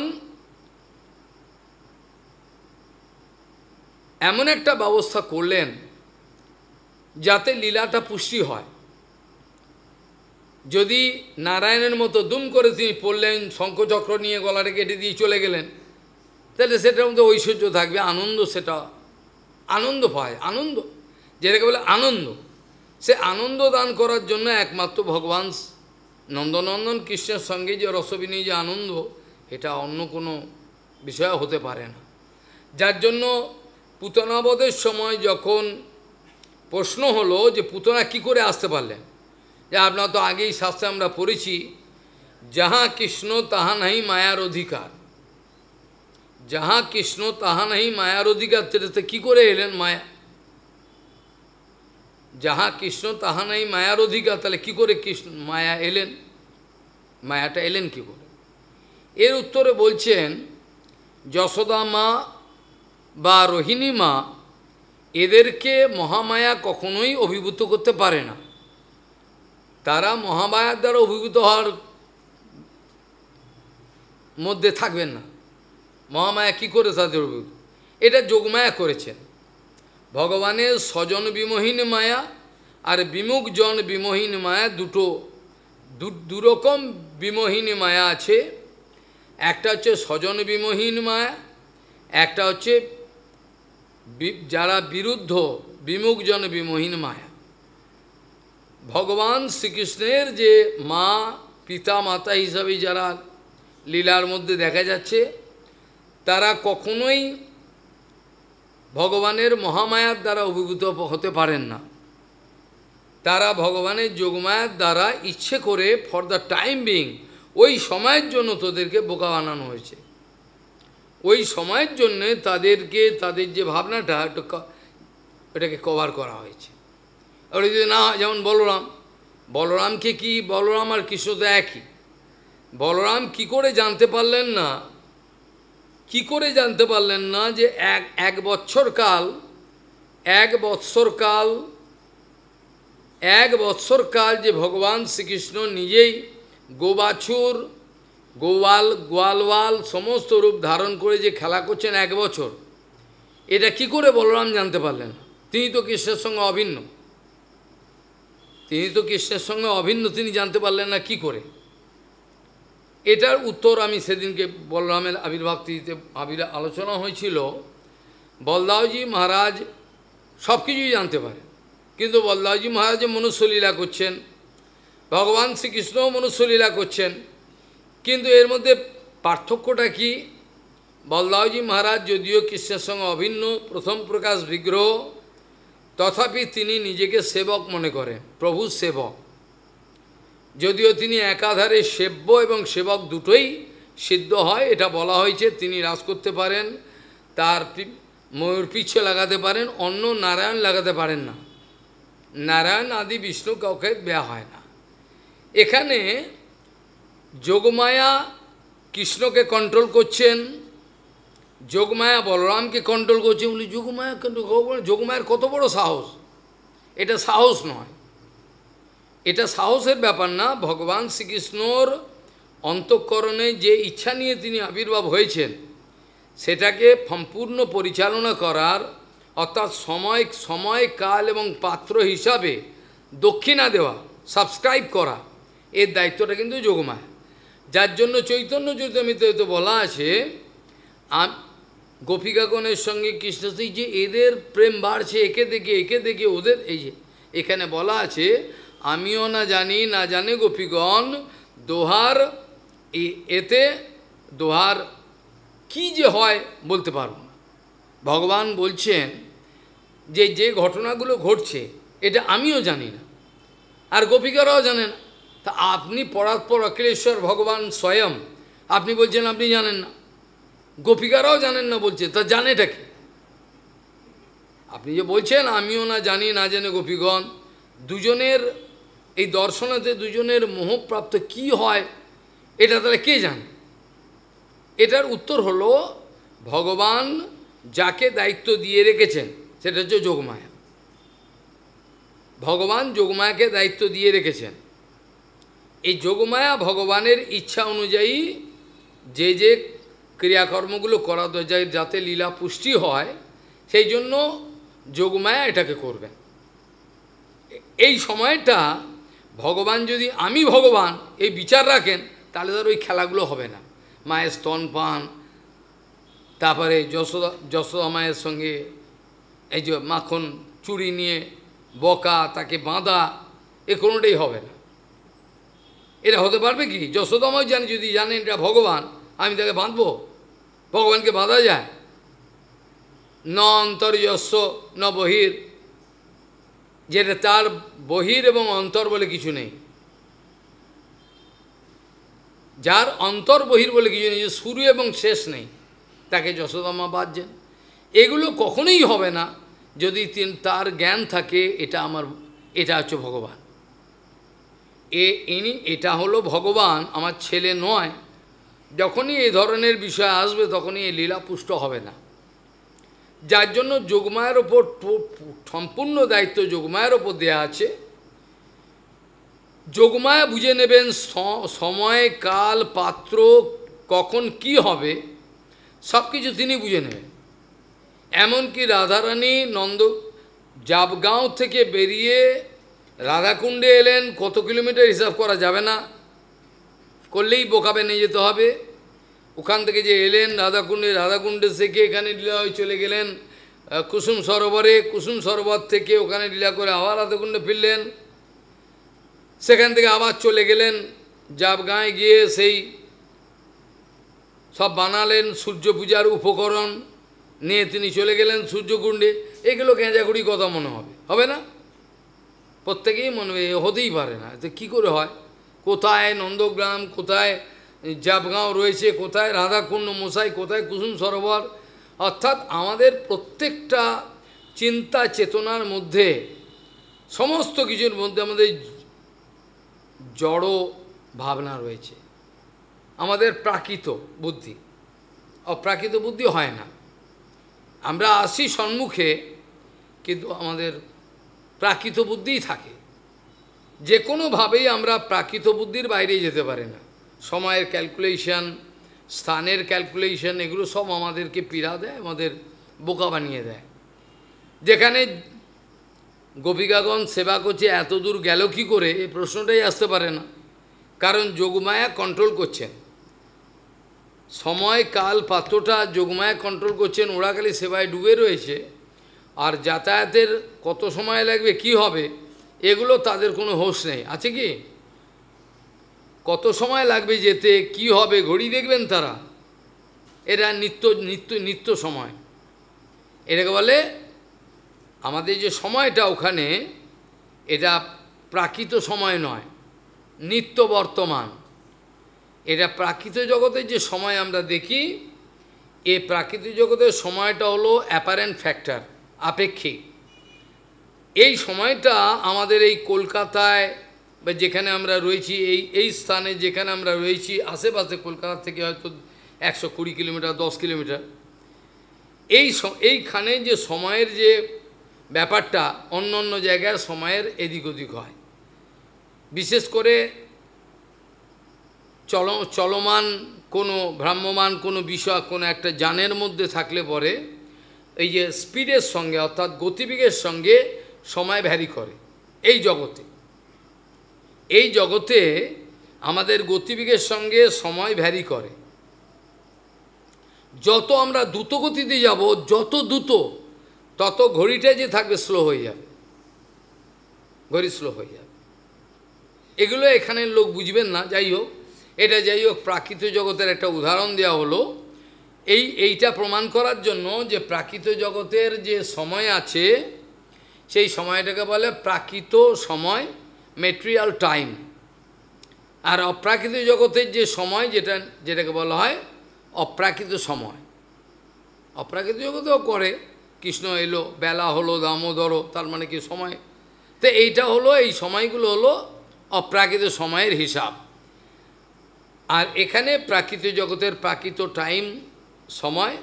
Speaker 1: এমন একটা ব্যবস্থা করলেন যাতে লীলাটা পুষ্টি হয়। যদি নারায়ণের মতো দুম করে তিনি পড়লেন, শঙ্খচক্র নিয়ে গলাটা কেটে দিয়ে চলে গেলেন, তাহলে সেটার মধ্যে ঐশ্বর্য থাকবে, আনন্দ, সেটা আনন্দ পায়, আনন্দ যেটাকে বলে আনন্দ। সে আনন্দ দান করার জন্য একমাত্র ভগবান নন্দনন্দন কৃষ্ণের সঙ্গে যে রসবিনী যে আনন্দ, এটা অন্য কোনো বিষয় হতে পারে না। যার জন্য পুতনাবধের সময় যখন প্রশ্ন হলো যে পুতনা কি করে আসতে পারলেন, যে আপনার তো আগেই শাস্ত্রে আমরা পড়েছি, যাহা কৃষ্ণ তাহা নাহি মায়ার অধিকার, যাহা কৃষ্ণ তাহা নাহি মায়ার অধিকার, সেটাতে কী করে এলেন মায়া? যাহা কৃষ্ণ তাহা নাই মায়ার অধিকার, তাহলে কী করে কৃষ্ণ মায়া এলেন? মায়াটা এলেন কী করে? এর উত্তরে বলছেন, যশোদা মা বা রোহিণী মা এদেরকে মহামায়া কখনোই অভিভূত করতে পারে না। তারা মহামায়ার দ্বারা অভিভূত হওয়ার মধ্যে থাকবেন না। মহামায়া কি করে তাদের অভিভূত? এটা যোগমায়া করেছেন। ভগবানের স্বজন বিমোহীন মায়া আর বিমুখ জন বিমোহীন মায়া, দুরকম বিমোহীন মায়া আছে। একটা হচ্ছে স্বজন বিমোহীন মায়া, একটা হচ্ছে যারা বিরুদ্ধ বিমুখ জন বিমোহীন মায়া। ভগবান শ্রীকৃষ্ণের যে মা পিতা মাতা হিসাবে যারা লীলার মধ্যে দেখা যাচ্ছে, তারা কখনোই ভগবানের মহামায়ার দ্বারা অভিভূত হতে পারেন না। তারা ভগবানের যোগমায়ার দ্বারা ইচ্ছে করে ফর দ্য টাইম বিং, ওই সময়ের জন্য তোদেরকে বোকা বানানো হয়েছে। ওই সময়ের জন্যে তাদেরকে, তাদের যে ভাবনাটা এটাকে কভার করা হয়েছে। আর যদি না হয়, যেমন বলরামকে কি, বলরাম আর কৃষ্ণ তো একই। বলরাম কি করে জানতে পারলেন না, কি করে জানতে পারলেন না যে এক বৎসর কাল যে ভগবান শ্রীকৃষ্ণ নিজেই গোবাছুর গোয়ালওয়াল সমস্ত রূপ ধারণ করে যে খেলা করছেন 1 বছর, এটা কি করে বলরাম জানতে পারলেন? তিনি তো কৃষ্ণের সঙ্গে অভিন্ন, তিনি জানতে পারলেন না কি করে? এটার উত্তর আমি সেদিনকে বলরামের আবির্ভাব তিথিতে আলোচনা হয়েছিল। বলদাওজি মহারাজ সব কিছুই জানতে পারে, কিন্তু বলদাওজি মহারাজ মনুষ্যলীলা করছেন, ভগবান শ্রীকৃষ্ণও মনুষ্যলীলা করছেন, কিন্তু এর মধ্যে পার্থক্যটা কি? বলদাওজি মহারাজ যদিও কৃষ্ণের সঙ্গে অভিন্ন প্রথম প্রকাশ বিগ্রহ, তথাপি তিনি নিজেকে সেবক মনে করেন, প্রভুর সেবক। যদিও তিনি একাধারে সেব্য এবং সেবক দুটোই সিদ্ধ হয়, এটা বলা হয়েছে। তিনি রাজ করতে পারেন, তার ময়ূর পিছে লাগাতে পারেন, অন্য নারায়ণ লাগাতে পারেন না। নারায়ণ আদি বিষ্ণু কাউকে দেয়া হয় না। এখানে যোগমায়া কৃষ্ণকে কন্ট্রোল করছেন, যোগমায়া বলরামকে কন্ট্রোল করছেন। বলি যোগমায়া কন্ট্রোল, যোগমায়ার কত বড় সাহস! এটা সাহস নয়, এটা সাহসের ব্যাপার না। ভগবান শ্রীকৃষ্ণর অন্তঃকরণে যে ইচ্ছা নিয়ে তিনি আবির্ভাব হয়েছেন, সেটাকে সম্পূর্ণ পরিচালনা করার, অর্থাৎ সময় কাল এবং পাত্র হিসাবে দক্ষিণা দেওয়া, সাবস্ক্রাইব করা, এর দায়িত্বটা কিন্তু যোগমায়া। যার জন্য চৈতন্য চরিতামৃতে বলা আছে, গোপিকাগণের সঙ্গে কৃষ্ণ যে এদের প্রেম বাড়ছে, একে দেখে ওদের, এই যে এখানে বলা আছে, আমিও না জানি না জানে গোপীগণ দোহার, এতে দোহার কি যে হয় বলতে পারব না। ভগবান বলছেন যে ঘটনাগুলো ঘটছে এটা আমিও জানি না, আর গোপিকারাও জানে না। তা আপনি পরাৎপর অখিলেশ্বর ভগবান স্বয়ং, আপনি বলছেন আপনি জানেন না, গোপিকারাও জানেন না বলছে, তা জানেটা কি? আপনি যে বলছেন আমিও না জানি না জানে গোপীগণ, দুজনের এই দর্শনেতে দুজনের মোহপ্রাপ্ত কি হয়, এটা তাহলে কে জানে? এটার উত্তর হলো, ভগবান যাকে দায়িত্ব দিয়ে রেখেছেন সেটা হচ্ছে যোগমায়া। ভগবান যোগমায়াকে দায়িত্ব দিয়ে রেখেছেন। এই যোগমায়া ভগবানের ইচ্ছা অনুযায়ী যে ক্রিয়াকর্মগুলো করা যায়, যাতে লীলা পুষ্টি হয়, সেই জন্য যোগমায়া এটাকে করবেন। এই সময়টা ভগবান যদি আমি ভগবান এই বিচার রাখেন, তাহলে তার ওই খেলাগুলো হবে না। মায়ের স্তনপান, তারপরে যশোদা মায়ের সঙ্গে এই যে মাখন চুরি নিয়ে বকা, তাকে বাঁধা, এ কোনোটাই হবে না। এটা হতে পারবে কি? যশোদামাও জানে, যদি জানেন এটা ভগবান, আমি তাকে বাঁধবো? ভগবানকে বাঁধা যায়? ন অন্তর্যস্য ন বহির, যেটা তার বহির এবং অন্তর বলে কিছু নেই, যার অন্তর বহির বলে কিছু নেই, যে শুরু এবং শেষ নেই, তাকে যশোদামা বাঁধছেন। এগুলো কখনোই হবে না যদি তার জ্ঞান থাকে এটা হচ্ছে ভগবান, এটা হলো ভগবান, আমার ছেলে নয়। যখনই এই ধরনের বিষয় আসবে তখনই এই লীলা পুষ্ট হবে না। যার জন্য যোগমায়ের ওপর সম্পূর্ণ দায়িত্ব যোগমায়ের ওপর দেওয়া আছে। যোগমায়া বুঝে নেবেন সময়, কাল, পাত্র, কখন কি হবে, সব কিছু তিনি বুঝে নেবেন। এমনকি রাধারানী জাবগাঁও থেকে বেরিয়ে রাধাকুণ্ডে এলেন, কত কিলোমিটার হিসাব করা যাবে না, করলেই বোকাবে নিয়ে যেতে হবে। ওখান থেকে যে এলেন রাধাকুণ্ডে থেকে এখানে লীলা হয়ে চলে গেলেন কুসুম সরোবরে, কুসুম সরোবর থেকে ওখানে লীলা করে আবার রাধাকুণ্ডে ফিরলেন, সেখান থেকে আবার চলে গেলেন জাবগাঁয়ে, গিয়ে সেই সব বানালেন সূর্য পূজার উপকরণ নিয়ে তিনি চলে গেলেন সূর্যকুণ্ডে। এগুলো গেঁজাগুড়ি কথা মনে হবে না? প্রত্যেকেই মনে হবে, হতেই পারে না, এতে কী করে হয়? কোথায় নন্দগ্রাম, কোথায় জাবগাঁও রয়েছে, কোথায় রাধাকুণ্ড মশাই, কোথায় কুসুম সরোবর। অর্থাৎ আমাদের প্রত্যেকটা চিন্তা চেতনার মধ্যে, সমস্ত কিছুর মধ্যে আমাদের জড় ভাবনা রয়েছে, আমাদের প্রাকৃত বুদ্ধি, অপ্রাকৃত বুদ্ধি হয় না। আমরা আসি সম্মুখে, কিন্তু আমাদের প্রাকৃত বুদ্ধিই থাকে। যে কোনোভাবেই আমরা প্রাকৃত বুদ্ধির বাইরে যেতে পারি না। সময়ের ক্যালকুলেশন, স্থানের ক্যালকুলেশন, এগুলো সব আমাদেরকে পীড়া দেয়, আমাদের বোকা বানিয়ে দেয়। যেখানে গোপিকাগণ সেবা করছে, এত দূর গেল কী করে, এই প্রশ্নটাই আসতে পারে না। কারণ যোগমায়া কন্ট্রোল করছেন, সময়, কাল, পাত্রটা যোগমায়া কন্ট্রোল করছেন। ওরা খালি সেবায় ডুবে রয়েছে, আর যাতায়াতের কত সময় লাগবে, কি হবে, এগুলো তাদের কোনো হোশ নেই। আছে কি? কত সময় লাগবে যেতে, কি হবে, ঘড়ি দেখবেন তারা? এরা নিত্য সময়, এটাকে বলে আমাদের যে সময়টা ওখানে, এটা প্রাকৃত সময় নয়, নিত্য বর্তমান। এটা প্রাকৃত জগতের যে সময় আমরা দেখি, এই প্রাকৃতিক জগতের সময়টা হলো অ্যাপারেন্ট ফ্যাক্টর, আপেক্ষিক। এই সময়টা আমাদের এই কলকাতায় বা যেখানে আমরা রয়েছি, এই স্থানে যেখানে আমরা রয়েছি, আশেপাশে কলকাতা থেকে হয়তো 120 কিলোমিটার, 10 কিলোমিটার, এইখানে যে সময়ের যে ব্যাপারটা, অন্য অন্য জায়গায় সময়ের এদিক ওদিক হয়। বিশেষ করে চলমান কোনো ভ্রাম্যমান কোনো বিষয় কোনো একটা যানের মধ্যে থাকলে পরে এই যে স্পিডের সঙ্গে, অর্থাৎ গতিবেগের সঙ্গে সময় ভ্যারি করে। এই জগতে আমাদের গতিবেগের সঙ্গে সময় ভ্যারি করে। যত আমরা দ্রুত গতিতে যাব, যত দ্রুত, তত ঘড়িটা যে থাকবে স্লো হয়ে যাবে, ঘড়ি স্লো হয়ে যাবে। এগুলো এখানের লোক বুঝবেন না। যাই হোক, প্রাকৃত জগতের একটা উদাহরণ দেওয়া হলো এইটা প্রমাণ করার জন্য যে প্রাকৃত জগতের যে সময় আছে, সেই সময়টাকে বলে প্রাকৃত সময়, মেটেরিয়াল টাইম। আর অপ্রাকৃত জগতের যে সময়, যেটাকে বলা হয় অপ্রাকৃত সময়। অপ্রাকৃত জগতেও করে, কৃষ্ণ এলো, বেলা হলো, দামোদর, তার মানে কি সময়। তো এইটা হলো, এই সময়গুলো হলো অপ্রাকৃত সময়ের হিসাব। আর এখানে প্রাকৃত জগতের প্রাকৃত টাইম, সময়,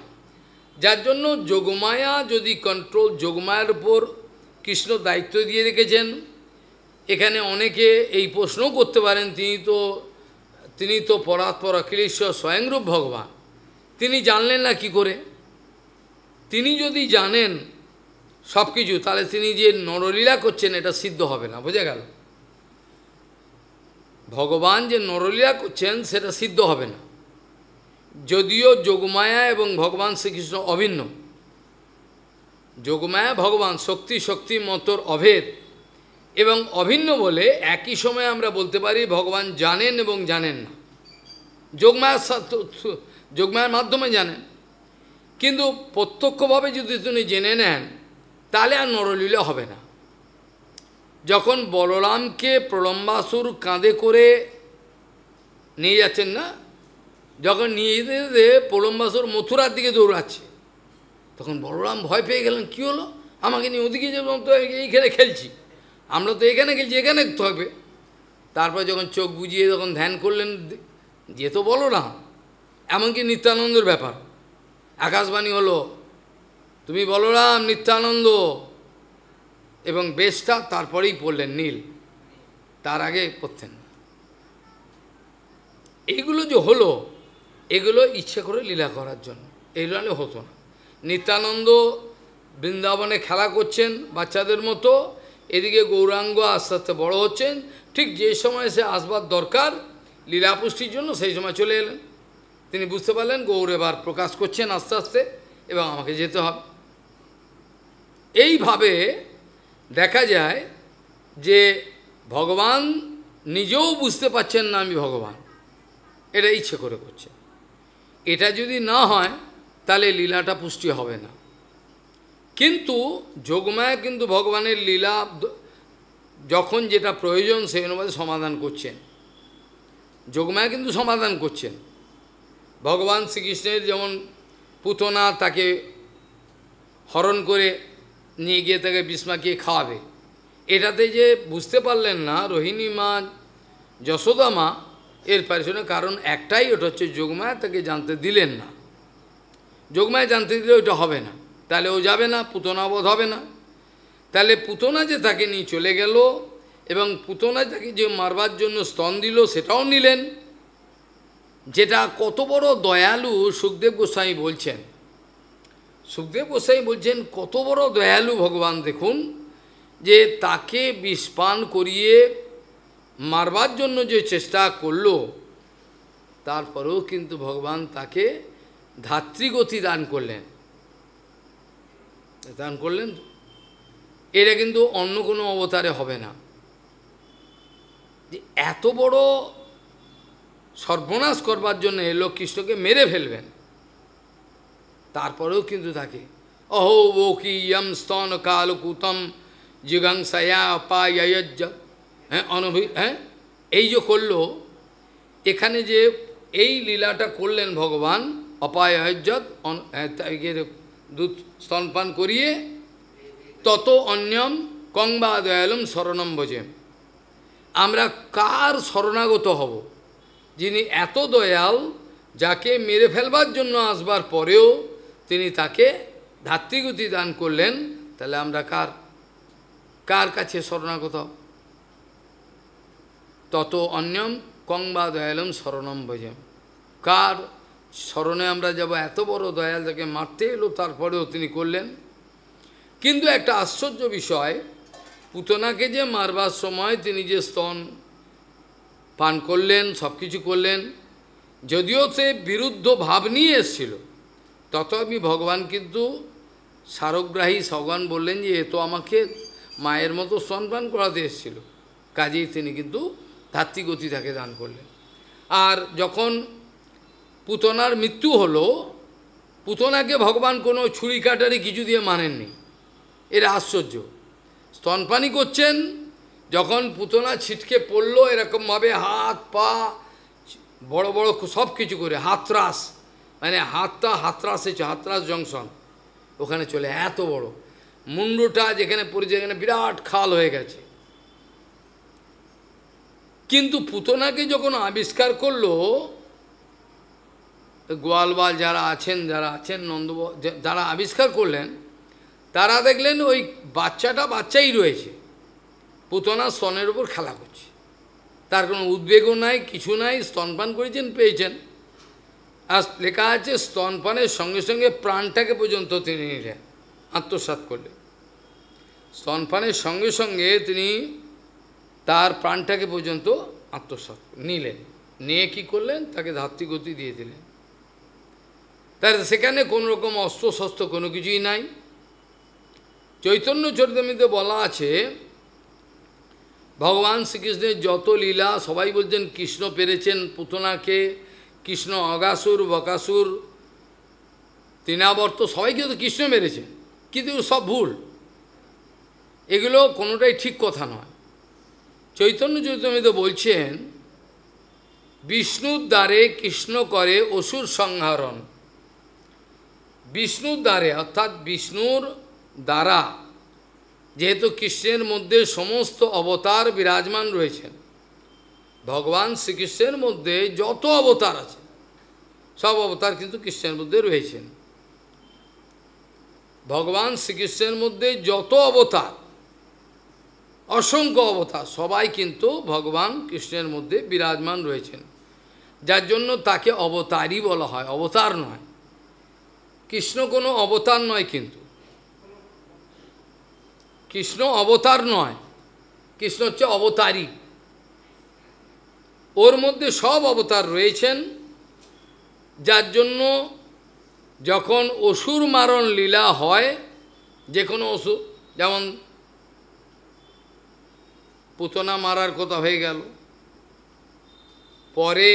Speaker 1: যার জন্য যোগমায়া যদি কন্ট্রোল, যোগমায়ার উপর কৃষ্ণ দায়িত্ব দিয়ে রেখেছেন। এখানে অনেকে এই প্রশ্নও করতে পারেন, তিনি তো পরাৎপর অখিলেশ্বর স্বয়ংরূপ ভগবান, তিনি জানলেন না কি করে? তিনি যদি জানেন সব কিছু, তাহলে তিনি যে নরলীলা করছেন এটা সিদ্ধ হবে না। বোঝা গেল? ভগবান যে নরলীলা করছেন সেটা সিদ্ধ হবে না। যদিও যোগমায়া এবং ভগবান শ্রীকৃষ্ণ অভিন্ন, যোগমায়া ভগবান, শক্তি মতর অভেদ, এবং অভিন্ন বলে একই সময়ে আমরা বলতে পারি ভগবান জানেন এবং জানেন না। যোগমায়ার মাধ্যমে জানেন, কিন্তু প্রত্যক্ষভাবে যদি তিনি জেনে নেন তাহলে আর নরলীলা হবে না। যখন বলরামকে প্রলম্বাসুর কাঁধে করে নিয়ে যাচ্ছেন না, যখন নিয়ে যেতে প্রলম্বাসুর মথুরার দিকে দৌড়াচ্ছে, তখন বলরাম ভয় পেয়ে গেলেন, কী হলো, আমাকে নিয়ে ওদিকে যেলাম তো এইখানে খেলছি, আমরা তো এখানে খেলছি, এখানে থাকবে। তারপর যখন চোখ বুঝিয়ে যখন ধ্যান করলেন, যে তো বলরাম, এমনকি নিত্যানন্দের ব্যাপার আকাশবাণী হলো, তুমি বলরাম নিত্যানন্দ, এবং বেশটা তারপরেই পড়লেন নীল, তার আগে পড়তেন না। এইগুলো যে হলো, এগুলো ইচ্ছে করে লীলা করার জন্য, এইগুলো হতো না। নিত্যানন্দ বৃন্দাবনে খেলা করছেন বাচ্চাদের মতো, এদিকে গৌরাঙ্গ আস্তে আস্তে বড় হচ্ছেন, ঠিক যে সময় সে আসবার দরকার লীলাপুষ্টির জন্য সেই সময় চলে এলেন। তিনি বুঝতে পারলেন গৌর এবার প্রকাশ করছেন আস্তে আস্তে এবং আমাকে যেতে হবে। এইভাবে দেখা যায় যে ভগবান নিজেও বুঝতে পারছেন না আমি ভগবান, এটা ইচ্ছে করে করছে। এটা যদি না হয় তাহলে লীলাটা পুষ্টি হবে না। কিন্তু যোগমায়া কিন্তু ভগবানের লীলা যখন যেটা প্রয়োজন সেই অনুপাতে সমাধান করছেন, যোগমায়া কিন্তু সমাধান করছেন। ভগবান শ্রীকৃষ্ণের যেমন পুতনা তাকে হরণ করে নিয়ে গিয়ে তাকে বিষ্মাকে খাওয়াবে, এটাতে যে বুঝতে পারলেন না রোহিণী মা যশোদা মা, এর পেছনে কারণ একটাই, ওটা হচ্ছে যোগমায়া তাকে জানতে দিলেন না। যোগমায়া জানতে দিলে ওইটা হবে না, তাহলে ও যাবে না, পুতনাবোধ হবে না। তাহলে পুতনা যে তাকে নিয়ে চলে গেল এবং পুতনা তাকে যে মারবার জন্য স্তন দিল সেটাও নিলেন, যেটা কত বড় দয়ালু সুখদেব গোস্বামী বলছেন। সুখদেব গোস্বামী বলছেন কত বড় দয়ালু ভগবান, দেখুন যে তাকে বিষপান করিয়ে মারবার জন্য যে চেষ্টা করলো, তারপরেও কিন্তু ভগবান তাকে ধাত্রীগতি দান করলেন। দান করলেন, এটা কিন্তু অন্য কোনো অবতারে হবে না। যে এত বড় সর্বনাশ করবার জন্য এলো, কৃষ্ণকে মেরে ফেলবেন, তারপরেও কিন্তু তাকে অহো ওকি ইয়ম স্তন কালকুতম জিগাংসায়া পায়জ, এই যে করলো, এখানে যে এই লীলাটা করলেন ভগবান অপায়জ্জত, দুধ স্তনপান করিয়ে, তত অন্যম কংবা দয়ালম শরণম ভজেম। আমরা কার শরণাগত হব, যিনি এত দয়াল, যাকে মেরে ফেলবার জন্য আসবার পরেও তিনি তাকে ধাত্রীগতি দান করলেন, তাহলে আমরা কার কাছে শরণাগত? তত অন্যম কংবা দয়ালম শরণম ভজেম, কার শরণে আমরা যাব? এত বড় দয়াল, যাকে মারতে এলো তারপরেও তিনি করলেন। কিন্তু একটা আশ্চর্য বিষয়, পুতনাকে যে মারবার সময় তিনি যে স্তন পান করলেন, সব কিছু করলেন, যদিও সে বিরুদ্ধ ভাব নিয়ে এসেছিল, তথাপি ভগবান কিন্তু সারগ্রাহী ভগবান বললেন যে এ তো আমাকে মায়ের মতো স্তনপান করাতে এসেছিল, কাজেই তিনি কিন্তু ধাত্রীগতি তাকে দান করলেন। আর যখন পুতনার মৃত্যু হলো, পুতনাকে ভগবান কোনো ছুরি কাটারি কিছু দিয়ে মানেননি। এরা আশ্চর্য, স্তনপানই করছেন, যখন পুতনা ছিটকে পড়লো এরকমভাবে হাত পা বড় বড় সব কিছু করে, হাতরাস, মানে হাতরাস হচ্ছে হাতরাস জংশন, ওখানে চলে এত বড় মুন্ডুটা যেখানে পড়েছে, এখানে বিরাট খাল হয়ে গেছে। কিন্তু পুতনাকে যখন আবিষ্কার করলো, গোয়ালবাল যারা আছেন নন্দ, যারা আবিষ্কার করলেন, তারা দেখলেন ওই বাচ্চাই রয়েছে, পুতনা স্তনের উপর খেলা করছে, তার কোনো উদ্বেগও নাই, কিছু নাই, স্তনপান করেছেন, পেয়েছেন। আর লেখা আছে স্তনপানের সঙ্গে সঙ্গে প্রাণটাকে পর্যন্ত তিনি নিলেন, আত্মসাৎ করলেন। স্তনপানের সঙ্গে সঙ্গে তিনি তার প্রাণটাকে পর্যন্ত আত্মসাৎ নিলেন, নিয়ে কী করলেন, তাকে ধাত্রীগতি দিয়ে দিলেন। তার সেখানে কোনো রকম অস্ত্র-শস্ত্র কোনো কিছুই নাই। চৈতন্য চরিতামৃতে বলা আছে ভগবান শ্রীকৃষ্ণের যত লীলা সবাই বলছেন কৃষ্ণ পেরেছেন পুতনাকে, কৃষ্ণ অগাসুর বকাসুর তৃণাবর্ত সবাইকে তো কৃষ্ণ মেরেছেন, কিন্তু সব ভুল, এগুলো কোনোটাই ঠিক কথা নয়। চৈতন্য চৈতন্যতে বলছেন বিষ্ণুর দ্বারে কৃষ্ণ করে অসুর সংহারণ। বিষ্ণুর দ্বারে অর্থাৎ বিষ্ণুর দ্বারা, যেহেতু কৃষ্ণের মধ্যে সমস্ত অবতার বিরাজমান রয়েছেন, ভগবান শ্রীকৃষ্ণের মধ্যে যত অবতার আছে সব অবতার কিন্তু কৃষ্ণের মধ্যে রয়েছেন। ভগবান শ্রীকৃষ্ণের মধ্যে যত অবতার, অসংখ্য অবতার, সবাই কিন্তু ভগবান কৃষ্ণের মধ্যে বিরাজমান রয়েছেন, যার জন্য তাকে অবতারই বলা হয়, অবতার নয়। কৃষ্ণ কোনো অবতার নয়, কিন্তু কৃষ্ণ অবতার নয়, কৃষ্ণ হচ্ছে অবতারী। ওর মধ্যে সব অবতার রয়েছেন, যার জন্য যখন অসুর মারণ লীলা হয়, যে কোনো অসুর, যেমন পুতনা মারার কথা হয়ে গেল, পরে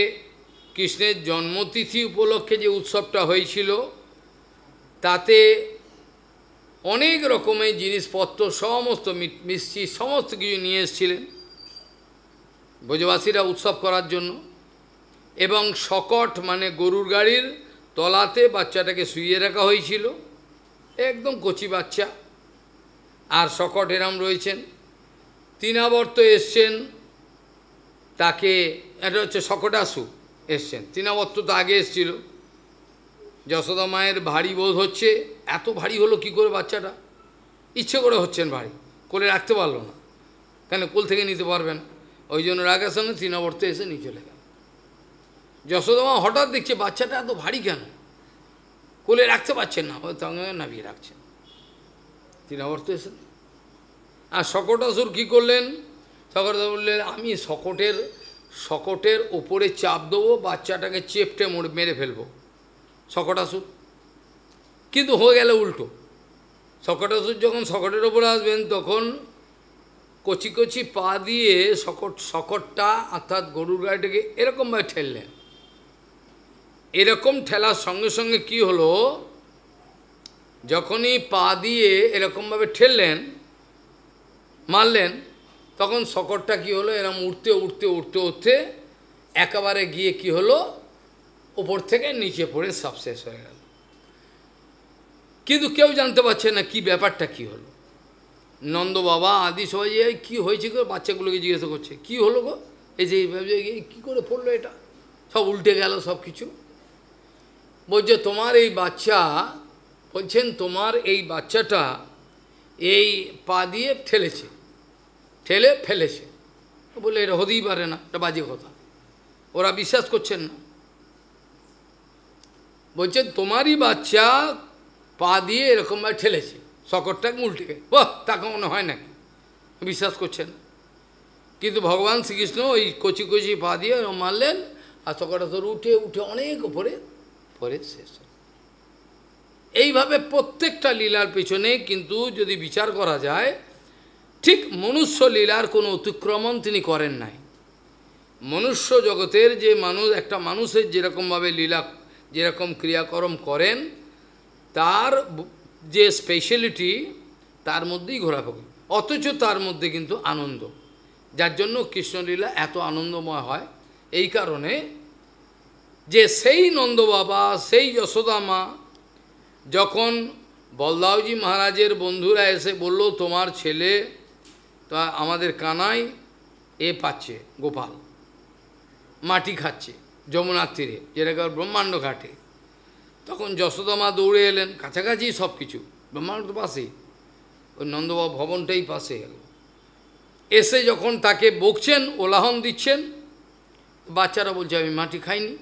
Speaker 1: কৃষ্ণের জন্মতিথি উপলক্ষে যে উৎসবটা হয়েছিল, তাতে অনেক রকমের জিনিসপত্র, সমস্ত মিষ্টি সমস্ত কিছু নিয়ে এসেছিলেন ব্রজবাসীরা উৎসব করার জন্য, এবং শকট মানে গরুর গাড়ির তলাতে বাচ্চাটাকে শুইয়ে রাখা হয়েছিল, একদম কচি বাচ্চা, আর শকট এরম রয়েছেন। তৃণাবর্ত এসছেন, তাকে, এটা হচ্ছে শকটাসু এসছেন, তৃণাবর্ত তো আগে এসছিল। যশোদা মায়ের ভারী বোধ হচ্ছে, এত ভারী হলো কি করে বাচ্চাটা, ইচ্ছে করে হচ্ছেন ভারী, কোলে রাখতে পারলো না, কেন কোল থেকে নিতে পারবে না, ওই জন্য রাগের সঙ্গে তৃণাবর্ত এসে নিয়ে চলে গেল। যশোদা মা হঠাৎ দেখছে বাচ্চাটা এত ভারী কেন, কোলে রাখতে পারছেন না, ওই সঙ্গে নামিয়ে রাখছেন, তৃণাবর্ত এসে। আর শকটাসুর কী করলেন, শকটাসুর বললেন আমি শকটের ওপরে চাপ দেবো, বাচ্চাটাকে চেপটে মেরে ফেলবো, শকটাসুর। কিন্তু হয়ে গেল উল্টো, শকটাসুর যখন শকটের ওপরে আসবেন তখন কচি কচি পা দিয়ে শকটটা অর্থাৎ গরুর গাড়িটাকে এরকমভাবে ঠেললেন। এরকম ঠেলার সঙ্গে সঙ্গে কি হলো, যখনই পা দিয়ে এরকমভাবে ঠেললেন, মারলেন, তখন শকটটা কি হলো, এরকম উঠতে উঠতে উঠতে উঠতে একেবারে গিয়ে কি হলো, ওপর থেকে নিচে পড়ে সব শেষ হয়ে গেল। কিন্তু কেউ জানতে পারছে না কি ব্যাপারটা কি হলো। নন্দ বাবা আদি সবাই কী হয়েছে গো, বাচ্চাগুলোকে জিজ্ঞাসা করছে কী হলো গো, এই যে এইভাবে কী করে পড়লো, এটা সব উল্টে গেল সব কিছু। বলছে তোমার এই বাচ্চা, বলছেন তোমার এই বাচ্চাটা এই পা দিয়ে ঠেলে ফেলেছে। বলে এটা হতেই পারে না, এটা বাজে কথা, ওরা বিশ্বাস করছেন না। বলছেন তোমারই বাচ্চা পা দিয়ে এরকমভাবে ঠেলেছে, শকটটাকে উল্টে গেছে, বাহ তাকে মনে হয় নাকি, বিশ্বাস করছেন। কিন্তু ভগবান শ্রীকৃষ্ণ ওই কচি কচি পা দিয়ে মারলেন, আর শকটটা তোর উঠে উঠে অনেক উপরে পরে শেষ। এইভাবে প্রত্যেকটা লীলার পেছনে কিন্তু যদি বিচার করা যায়, ঠিক মনুষ্য লীলার কোনো অতিক্রমণ তিনি করেন নাই। মনুষ্য জগতের যে মানুষ, একটা মানুষের যেরকমভাবে লীলা, যেরকম ক্রিয়াকর্ম করেন, তার যে স্পেশালিটি তার মধ্যেই ঘোরাফেরা, অথচ তার মধ্যে কিন্তু আনন্দ, যার জন্য কৃষ্ণলীলা এত আনন্দময় হয়। এই কারণে যে সেই নন্দ বাবা, সেই যশোদা মা, যখন বলদাওজি মহারাজের বন্ধুরা এসে বলল তোমার ছেলে তা আমাদের কানাই পাচ্ছে, গোপাল মাটি খাচ্ছে যমুনার তীরে, যেটাকে ব্রহ্মাণ্ড ঘাটে, তখন যশোদা মা দৌড়ে এলেন, কাছাকাছি সব কিছু, ব্রহ্মাণ্ড তো পাশেই, ওই নন্দবাবু ভবনটাই পাশে গেল, এসে যখন তাকে বকছেন, ওলাহন দিচ্ছেন, বাচ্চারা বলছে আমি মাটি খাইনি।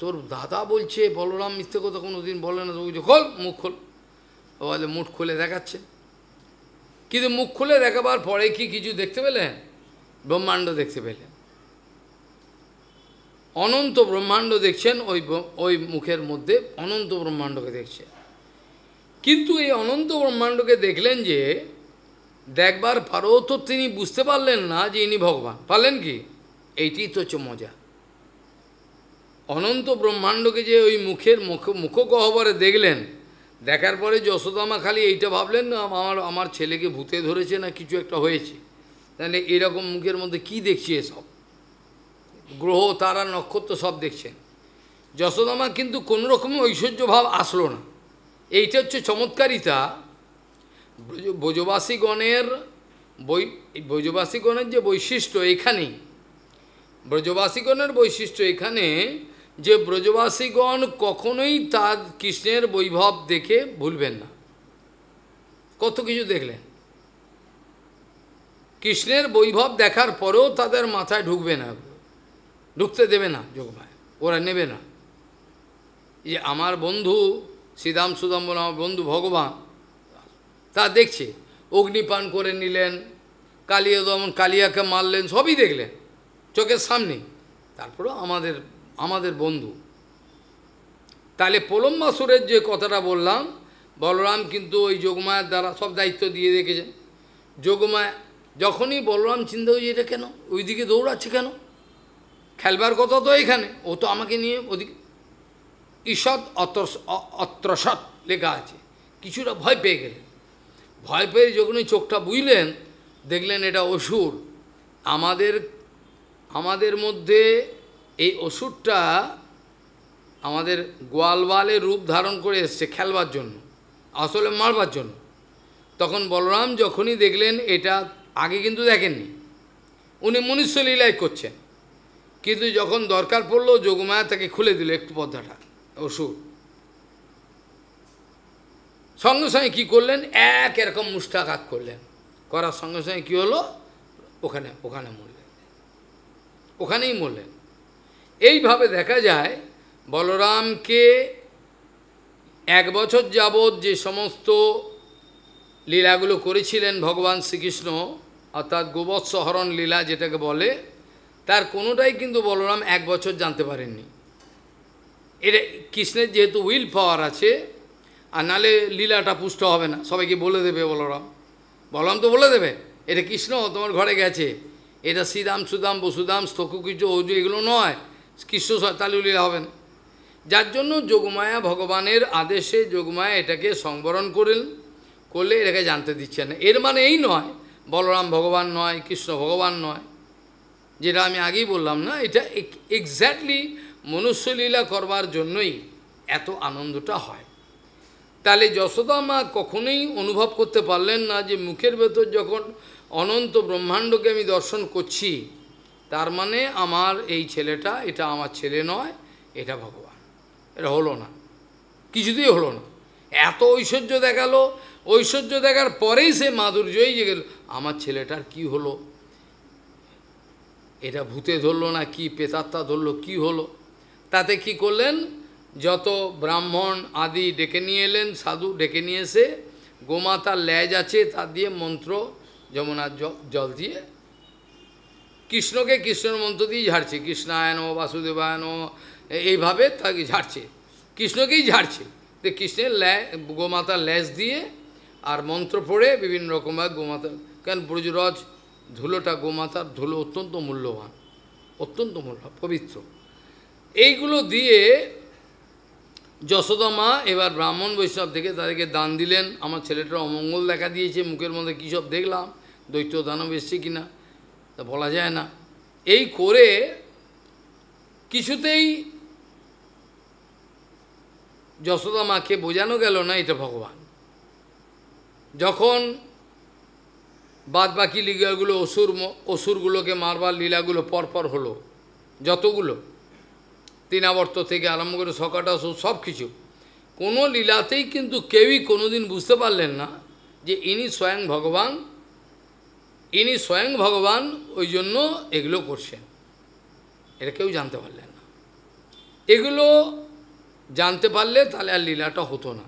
Speaker 1: তোর দাদা বলছে বলরাম মিথ্যে কথা কোনো দিন বলে না, তো বলছে খোল মুখ খোল, ও বলে মুখ খুলে দেখাচ্ছে। কিন্তু মুখ খুলে দেখাবার পরে কি কিছু দেখতে পেলেন? ব্রহ্মাণ্ড দেখতে পেলেন, অনন্ত ব্রহ্মাণ্ড দেখছেন, ওই মুখের মধ্যে অনন্ত ব্রহ্মাণ্ডকে দেখছেন। কিন্তু এই অনন্ত ব্রহ্মাণ্ডকে দেখলেন যে দেখবার পরেও তো তিনি বুঝতে পারলেন না যে ইনি ভগবান। পারলেন কি? এইটি তো হচ্ছে মজা। অনন্ত ব্রহ্মাণ্ডকে যে ওই মুখগহ্বরে দেখলেন, দেখার পরে যশোদামা খালি এইটা ভাবলেন না আমার ছেলেকে ভূতে ধরেছে না কিছু একটা হয়েছে। তাহলে এরকম মুখের মধ্যে কি দেখছি এসব? গ্রহ তারা নক্ষত্র সব দেখছেন। যশোদামা কিন্তু কোনো রকমের ঐশ্বর্য ভাব আসলো না। এইটা হচ্ছে চমৎকারিতা। ব্রজবাসীগণের ব্রজবাসীগণের যে বৈশিষ্ট্য এখানেই, ব্রজবাসীগণের বৈশিষ্ট্য এখানে যে ব্রজবাসীগণ কখনোই তার কৃষ্ণের বৈভব দেখে ভুলবেন না। কত কিছু দেখলেন, কৃষ্ণের বৈভব দেখার পরেও তাদের মাথায় ঢুকবে না, ঢুকতে দেবে না যোগমায়া, ওরা নেবে না। যে আমার বন্ধু শ্রীদাম সুদাম বলে আমার বন্ধু ভগবান, তা দেখছে, অগ্নিপান করে নিলেন, কালিয়া দমন কালিয়াকে মারলেন, সবই দেখলেন চোখের সামনে, তারপরেও আমাদের বন্ধু। তাহলে প্রলম্বাসুরের যে কথাটা বললাম, বলরাম কিন্তু ওই যোগমায়ার দ্বারা সব দায়িত্ব দিয়ে রেখেছেন। যোগমায়া যখনই বলরাম চিন্তা হয়েছে এটা কেন ওইদিকে দৌড়াচ্ছে, কেন খেলবার কথা তো এখানে, ও তো আমাকে নিয়ে ওদিকে, ঈষৎ অত্রসৎ লেখা আছে, কিছুটা ভয় পেয়ে গেলেন। ভয় পেয়ে যখনই চোখটা বুঝলেন, দেখলেন এটা অসুর। আমাদের মধ্যে এই অসুরটা আমাদের গোয়ালবালের রূপ ধারণ করে এসছে খেলবার জন্য, আসলে মারবার জন্য। তখন বলরাম যখনই দেখলেন এটা, আগে কিন্তু দেখেননি, উনি মনুষ্য লীলায় করছেন, কিন্তু যখন দরকার পড়লো যোগমায়া তাকে খুলে দিল একটু পর্দাটা, অসুর সঙ্গে সঙ্গে কী করলেন, এরকম মুষ্টাঘাত করলেন, করার সঙ্গে সঙ্গে কী হলো, ওখানে মরলেন, ওখানেই মরলেন। এইভাবে দেখা যায় বলরামকে 1 বছর যাবৎ যে সমস্ত লীলাগুলো করেছিলেন ভগবান শ্রীকৃষ্ণ, অর্থাৎ গোবৎস হরণ লীলা যেটাকে বলে, তার কোনোটাই কিন্তু বলরাম 1 বছর জানতে পারেননি। এটা কৃষ্ণের যেহেতু উইল পাওয়ার আছে, আর নালে লীলাটা পুষ্ট হবে না, সবাইকে বলে দেবে বলরাম তো বলে দেবে, এটা কৃষ্ণ তোমার ঘরে গেছে, এটা শ্রীদাম সুদাম বসুদাম স্থকু কিছু অজু এগুলো নয়, কৃষ্ণ তাহলে লীলা হবে না। যার জন্য যোগমায়া ভগবানের আদেশে যোগমায়া এটাকে সংবরণ করলে এটাকে জানতে দিচ্ছে না। এর মানে এই নয় বলরাম ভগবান নয়, কৃষ্ণ ভগবান নয়, যেটা আমি আগেই বললাম না, এটা এক্স্যাক্টলি মনুষ্যলীলা করবার জন্যই এত আনন্দটা হয়। তাহলে যশোদা মা কখনোই অনুভব করতে পারলেন না যে মুখের ভেতর যখন অনন্ত ব্রহ্মাণ্ডকে আমি দর্শন করছি, তার মানে আমার এই ছেলেটা, এটা আমার ছেলে নয়, এটা ভগবান। এটা হলো না, কিছুতেই হলো না। এত ঐশ্বর্য দেখালো, ঐশ্বর্য দেখার পরেই সে মাধুর্যই যে গেল, আমার ছেলেটার কি হলো, এটা ভূতে ধরলো না কি পেতাত্তা ধরলো, কি হলো? তাতে কি করলেন, যত ব্রাহ্মণ আদি ডেকে নিয়ে এলেন, সাধু ডেকে নিয়ে এসে গোমাতার লেজ আছে তার দিয়ে মন্ত্র, যমুনার জল দিয়ে কৃষ্ণকে কৃষ্ণের মন্ত্র দিয়ে ঝাড়ছে, কৃষ্ণায়ন বাসুদেবায়ন, এইভাবে তাকে ঝাড়ছে, কৃষ্ণকেই ঝাড়ছে। তো কৃষ্ণের গোমাতার লেজ দিয়ে আর মন্ত্র পড়ে বিভিন্ন রকমভাবে গোমাতা, কেন ব্রজরজ ধুলোটা, গোমাতার ধুলো অত্যন্ত মূল্যবান, অত্যন্ত পবিত্র। এইগুলো দিয়ে যশোদা মা এবার ব্রাহ্মণ বৈষ্ণব থেকে তাদেরকে দান দিলেন। আমার ছেলেটার অমঙ্গল দেখা দিয়েছে, মুখের মধ্যে কী সব দেখলাম, দৈত্য দানব এসছে কিনা তা বলা যায় না। এই করে কিছুতেই যশোদা মাকে বোঝানো গেল না এটা ভগবান। যখন বাদবাকি লীলাগুলো অসুরগুলোকে মারবার লীলাগুলো পরপর হলো, যতগুলো তিনাবর্ত থেকে আরম্ভ করে সকাটাসুর সব কিছু, কোনো লীলাতেই কিন্তু কেউই কোনোদিন বুঝতে পারলেন না যে ইনি স্বয়ং ভগবান, ওই জন্য এগুলো করছেন, এটা কেউ জানতে পারলেন না। এগুলো জানতে পারলে তাহলে আর লীলাটা হতো না।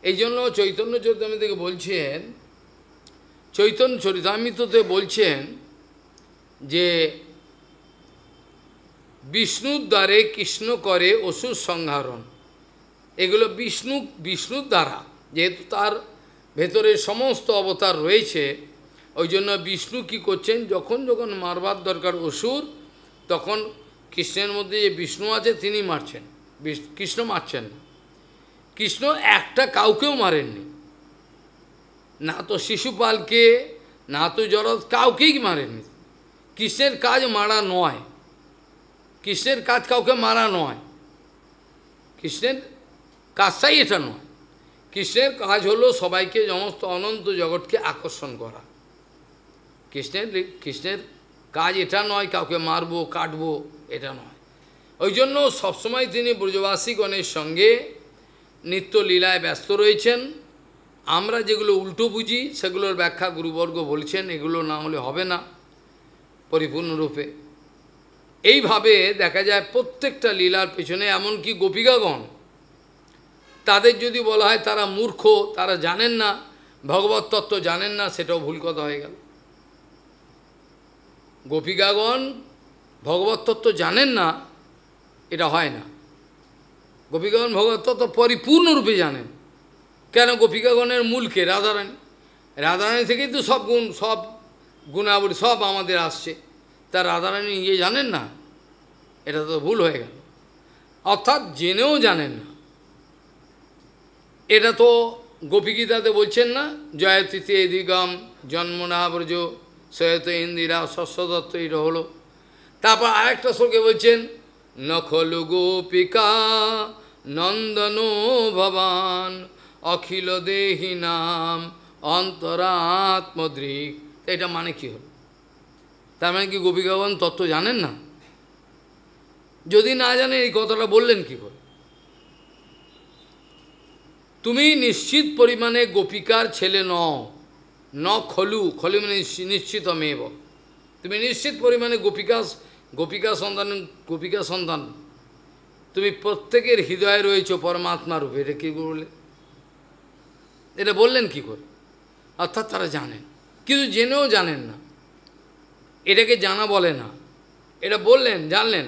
Speaker 1: এই জন্য চৈতন্য চরিতামৃত থেকে বলছেন, চৈতন্য চরিতামৃততে বলছেন যে বিষ্ণুর দ্বারে কৃষ্ণ করে অসুর সংহারণ। এগুলো বিষ্ণুর দ্বারা, যেহেতু তার ভেতরে সমস্ত অবতার রয়েছে, ওই জন্য বিষ্ণু কী করছেন, যখন যখন মারবার দরকার অসুর, তখন কৃষ্ণের মধ্যে যে বিষ্ণু আছে তিনি মারছেন, কৃষ্ণ মারছেন না। কৃষ্ণ একটা কাউকেও মারেননি, না তো শিশুপালকে, না তো জরৎ, কাউকেই মারেননি। কৃষ্ণের কাজ মারা নয়, কৃষ্ণের কাজ কাউকে মারা নয়, কৃষ্ণের কাজটাই এটা নয়। কৃষ্ণের কাজ হলো সবাইকে, সমস্ত অনন্ত জগৎকে আকর্ষণ করা। কৃষ্ণের কাজ এটা নয় কাউকে মারবো কাটবো, এটা নয়। ওই জন্য সবসময় তিনি ব্রজবাসীগণের সঙ্গে নিত্য লীলায় ব্যস্ত রয়েছেন। আমরা যেগুলো উল্টো বুঝি সেগুলোর ব্যাখ্যা গুরুবর্গ বলছেন, এগুলো না হলে হবে না পরিপূর্ণরূপে। এইভাবে দেখা যায় প্রত্যেকটা লীলার পেছনে, এমনকি গোপিকাগণ, তাদের যদি বলা হয় তারা মূর্খ, তারা জানেন না, ভগবত তত্ত্ব জানেন না, সেটাও ভুল কথা হয়ে গেল। গোপিকাগণ ভগবত তত্ত্ব জানেন না, এটা হয় না। গোপিকাগণ ভগবত তত্ত্ব পরিপূর্ণরূপে জানেন। কেন? গোপিকাগণের মূলকে রাধারানী, রাধারানী থেকেই তো সব গুণ, সব গুণাবলী সব আমাদের আসছে। তা রাধারানী নিজে জানেন না, এটা তো ভুল হয়ে গেল। অর্থাৎ জেনেও জানেন না। এটা তো গোপীগীতাতে বলছেন না, জয়তিথি দিগম জন্মনা ব্রজ সয়ত ইন্দিরা শস্যদত্ত, এটা হলো। তারপর আরেকটা শ্লোকে বলছেন, নখলু গোপিকা নন্দনো ভবান অখিল দেহি নাম অন্তরাত্মদৃক। এটা মানে কি হল? তার মানে কি গোপিকাগণ তত্ত্ব জানেন না? যদি না জানেন এই কথাটা বললেন কি করে? তুমি নিশ্চিত পরিমাণে গোপিকার ছেলে নও, ন খলু, খলু মানে নিশ্চিতমেব। তুমি নিশ্চিত পরিমাণে গোপিকা সন্তান। তুমি প্রত্যেকের হৃদয়ে রয়েছে পরমাত্মা রূপে। এটা কী বললেন? এটা বললেন কি করে? অর্থাৎ তারা জানেন, কিন্তু জেনেও জানেন না। এটাকে জানা বলে না, এটা বললেন, জানলেন,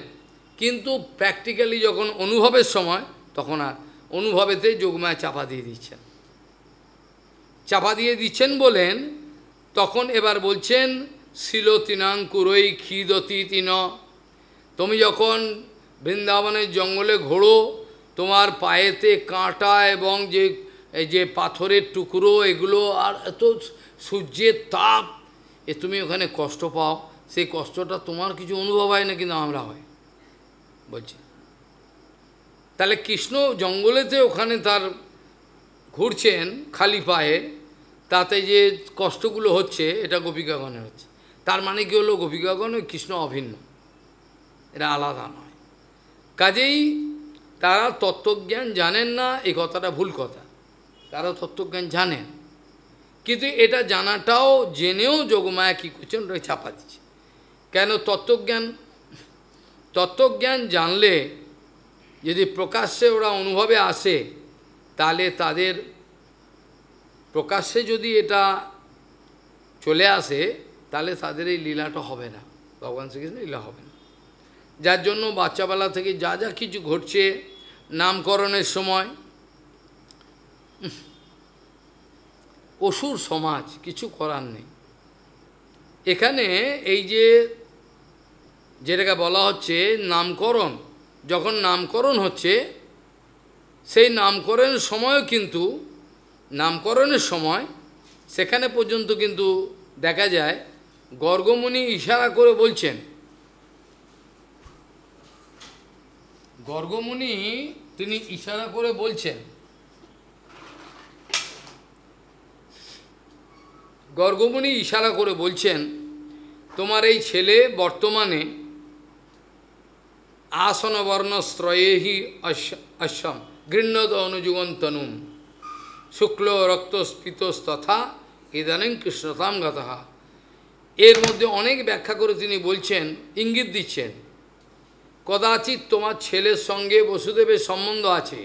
Speaker 1: কিন্তু প্র্যাকটিক্যালি যখন অনুভবের সময়, তখন আর অনুভবেতে যোগমায়া চাপা দিয়ে দিচ্ছেন। চাপা দিয়ে দিচ্ছেন বলেন, তখন এবার বলছেন, শিলতিনাঙ্কুরই ক্ষিদতি তিন। তুমি যখন বৃন্দাবনের জঙ্গলে ঘোরো, তোমার পায়েতে কাঁটা এবং যে পাথরের টুকরো, এগুলো আর এত সূর্যের তাপ, তুমি ওখানে কষ্ট পাও, সেই কষ্টটা তোমার কিছু অনুভব হয় না, কিন্তু আমরা হয় বলছি। তাহলে কৃষ্ণ জঙ্গলেতে ওখানে তার ঘুরছেন খালি পায়ে, তাতে যে কষ্টগুলো হচ্ছে এটা গোপিকাগণের হচ্ছে। তার মানে কি হলো? গোপিকাগণ ও কৃষ্ণ অভিন্ন, এটা আলাদা নয়। কাজেই তারা তত্ত্বজ্ঞান জানেন না, এই কথাটা ভুল কথা। তারা তত্ত্বজ্ঞান জানেন, কিন্তু এটা জানাটাও জেনেও যোগমায়া কী করছেন, ওটা চাপা দিচ্ছে। কেন? তত্ত্বজ্ঞান জানলে যদি প্রকাশ্যে ওরা অনুভবে আসে, তাহলে তাদের প্রকাশ্যে যদি এটা চলে আসে, তাহলে তাদের এই লীলাটা হবে না, ভগবান শ্রীকৃষ্ণ লীলা হবে না। যার জন্য বাচ্চাবেলা থেকে যা যা কিছু ঘটছে, নামকরণের সময় অসুর সমাজ, কিছু করার নেই। এখানে এই যেটাকে বলা হচ্ছে নামকরণ, যখন নামকরণ হচ্ছে, সেই নামকরণের সময়ও কিন্তু, নামকরণের সময় সেখানে পর্যন্ত কিন্তু দেখা যায় গর্গমুনি ইশারা করে বলছেন, গর্গমুনি তিনি ইশারা করে বলছেন, গর্গমুনি ইশারা করে বলছেন, তোমার এই ছেলে বর্তমানে আসনবর্ণস্ত্রয়েহি অশ্বম গৃহ্ণত অনুযুগন্তনুম শুক্ল রক্তস্ফীতস্তথা ইদানীং কৃষ্ণতাম গতহা। এর মধ্যে অনেক ব্যাখ্যা করে তিনি বলছেন, ইঙ্গিত দিচ্ছেন, কদাচিৎ তোমার ছেলের সঙ্গে বসুদেবের সম্বন্ধ আছে,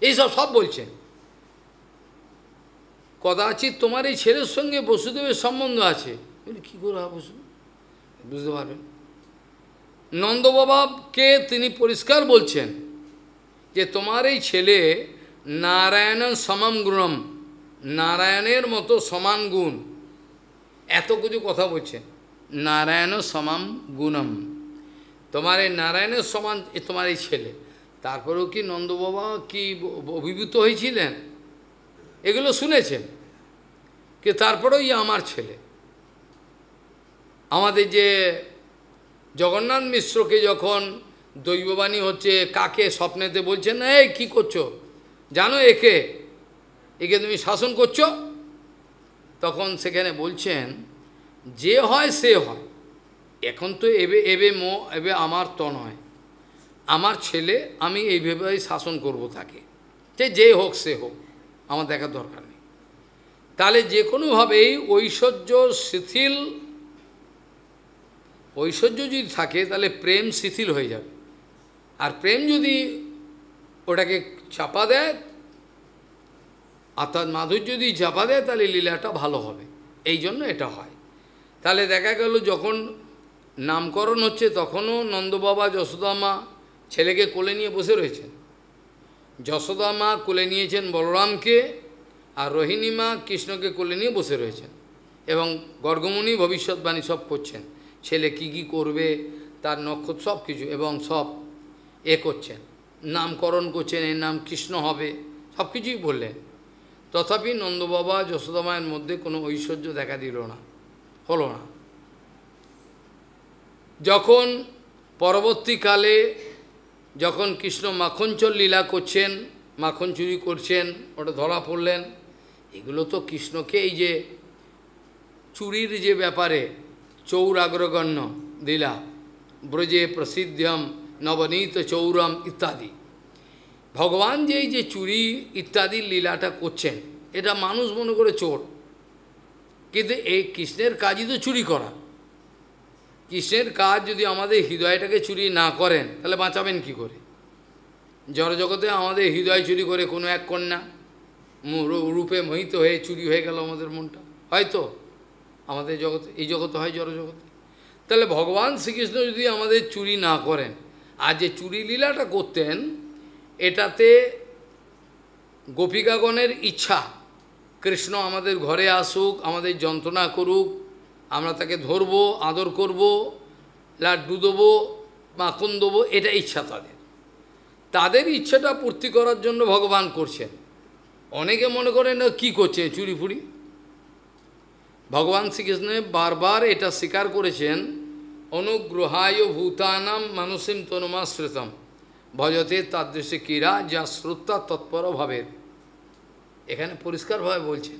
Speaker 1: এইসব সব বলছেন। কদাচিৎ তোমার এই ছেলের সঙ্গে বসুদেবের সম্বন্ধ আছে, কী করে বুঝতে পারবেন? নন্দবাবাকে তিনি পরিষ্কার বলছেন যে তোমার এই ছেলে নারায়ণন সমম গুণম, নারায়ণের মতো সমান গুণ, এত কিছু কথা বলছেন, নারায়ণ সমাম গুণম, তোমার এই নারায়ণের সমান তোমার এই ছেলে। তারপরেও কি নন্দবাবা কি অভিভূত হয়েছিলেন? এগুলো শুনেছেন, কি তারপরেও আমার ছেলে। আমাদের যে জগন্নাথ মিশ্রকে যখন দৈববাণী হচ্ছে, কাকে স্বপ্নেতে বলছেন, এই কী করছো, জানো একে একে তুমি শাসন করছো, তখন সেখানে বলছেন যে হয় সে হয়, এখন তো এবে আমার তো নয়, আমার ছেলে, আমি এইভাবেই শাসন করব তাকে, যে হোক সে হোক, আমার দেখার দরকার নেই। তাহলে যে কোনোভাবেই ঐশ্বর্য যদি থাকে তাহলে প্রেম শিথিল হয়ে যাবে, আর প্রেম যদি ওটাকে চাপা দেয়, অর্থাৎ মাধুর্য যদি চাপা দেয়, তাহলে লীলাটা ভালো হবে। এই জন্য এটা হয়। তাহলে দেখা গেল যখন নামকরণ হচ্ছে তখনও নন্দবাবা যশোদামা ছেলেকে কোলে নিয়ে বসে রয়েছেন। যশোদামা কোলে নিয়েছেন বলরামকে, আর রোহিণী মা কৃষ্ণকে কোলে নিয়ে বসে রয়েছেন, এবং গর্গমুনি ভবিষ্যৎবাণী সব করছেন, ছেলে কি কি করবে, তার নক্ষত্র সব কিছু, এবং সব করছেন, নামকরণ করছেন, এর নাম কৃষ্ণ হবে, সব কিছুই বললেন। তথাপি নন্দবাবা যশোদামায়ের মধ্যে কোনো ঐশ্বর্য দেখা দিল না, হলো না। যখন পরবর্তীকালে যখন কৃষ্ণ মাখনচোর লীলা করছেন, মাখন চুরি করছেন, ওটা ধরা পড়লেন। এগুলো তো কৃষ্ণকে এই যে চুরির যে ব্যাপারে চৌরাগ্রগণ্য লীলা, ব্রজে প্রসিদ্ধম নবনীত চৌরম ইত্যাদি, ভগবান যে এই যে চুরি ইত্যাদি লীলাটা করছেন, এটা মানুষ মনে করে চোর, কিন্তু এই কৃষ্ণের কাজই তো চুরি করা। কৃষ্ণের কাজ যদি আমাদের হৃদয়টাকে চুরি না করেন, তাহলে বাঁচাবেন কি করে? জড়জগতে আমাদের হৃদয় চুরি করে কোনো এক কন্যা রূপে মোহিত হয়ে চুরি হয়ে গেল আমাদের মনটা, হয়তো আমাদের জগতে, এই জগতে হয়, জড়জগতে। তাহলে ভগবান শ্রীকৃষ্ণ যদি আমাদের চুরি না করেন, আর যে চুরি লীলাটা করতেন, এটাতে গোপিকাগণের ইচ্ছা, কৃষ্ণ আমাদের ঘরে আসুক, আমাদের যন্ত্রণা করুক, আমরা তাকে ধরবো, আদর করব, লাড্ডু দেবো, মাখন দেবো, এটা ইচ্ছা তাদের ইচ্ছাটা পূর্তি করার জন্য ভগবান করছেন। অনেকে মনে করেন কি করছে, চুরি ফুরি। ভগবান শ্রীকৃষ্ণ বারবার এটা স্বীকার করেছেন, অনুগ্রহায় ভূতানাম মানুষিম তনুমাশ্রিতম ভজতে তাদৃশে কীরা, যা শ্রদ্ধা তৎপর ভাবের। এখানে পরিষ্কারভাবে বলছেন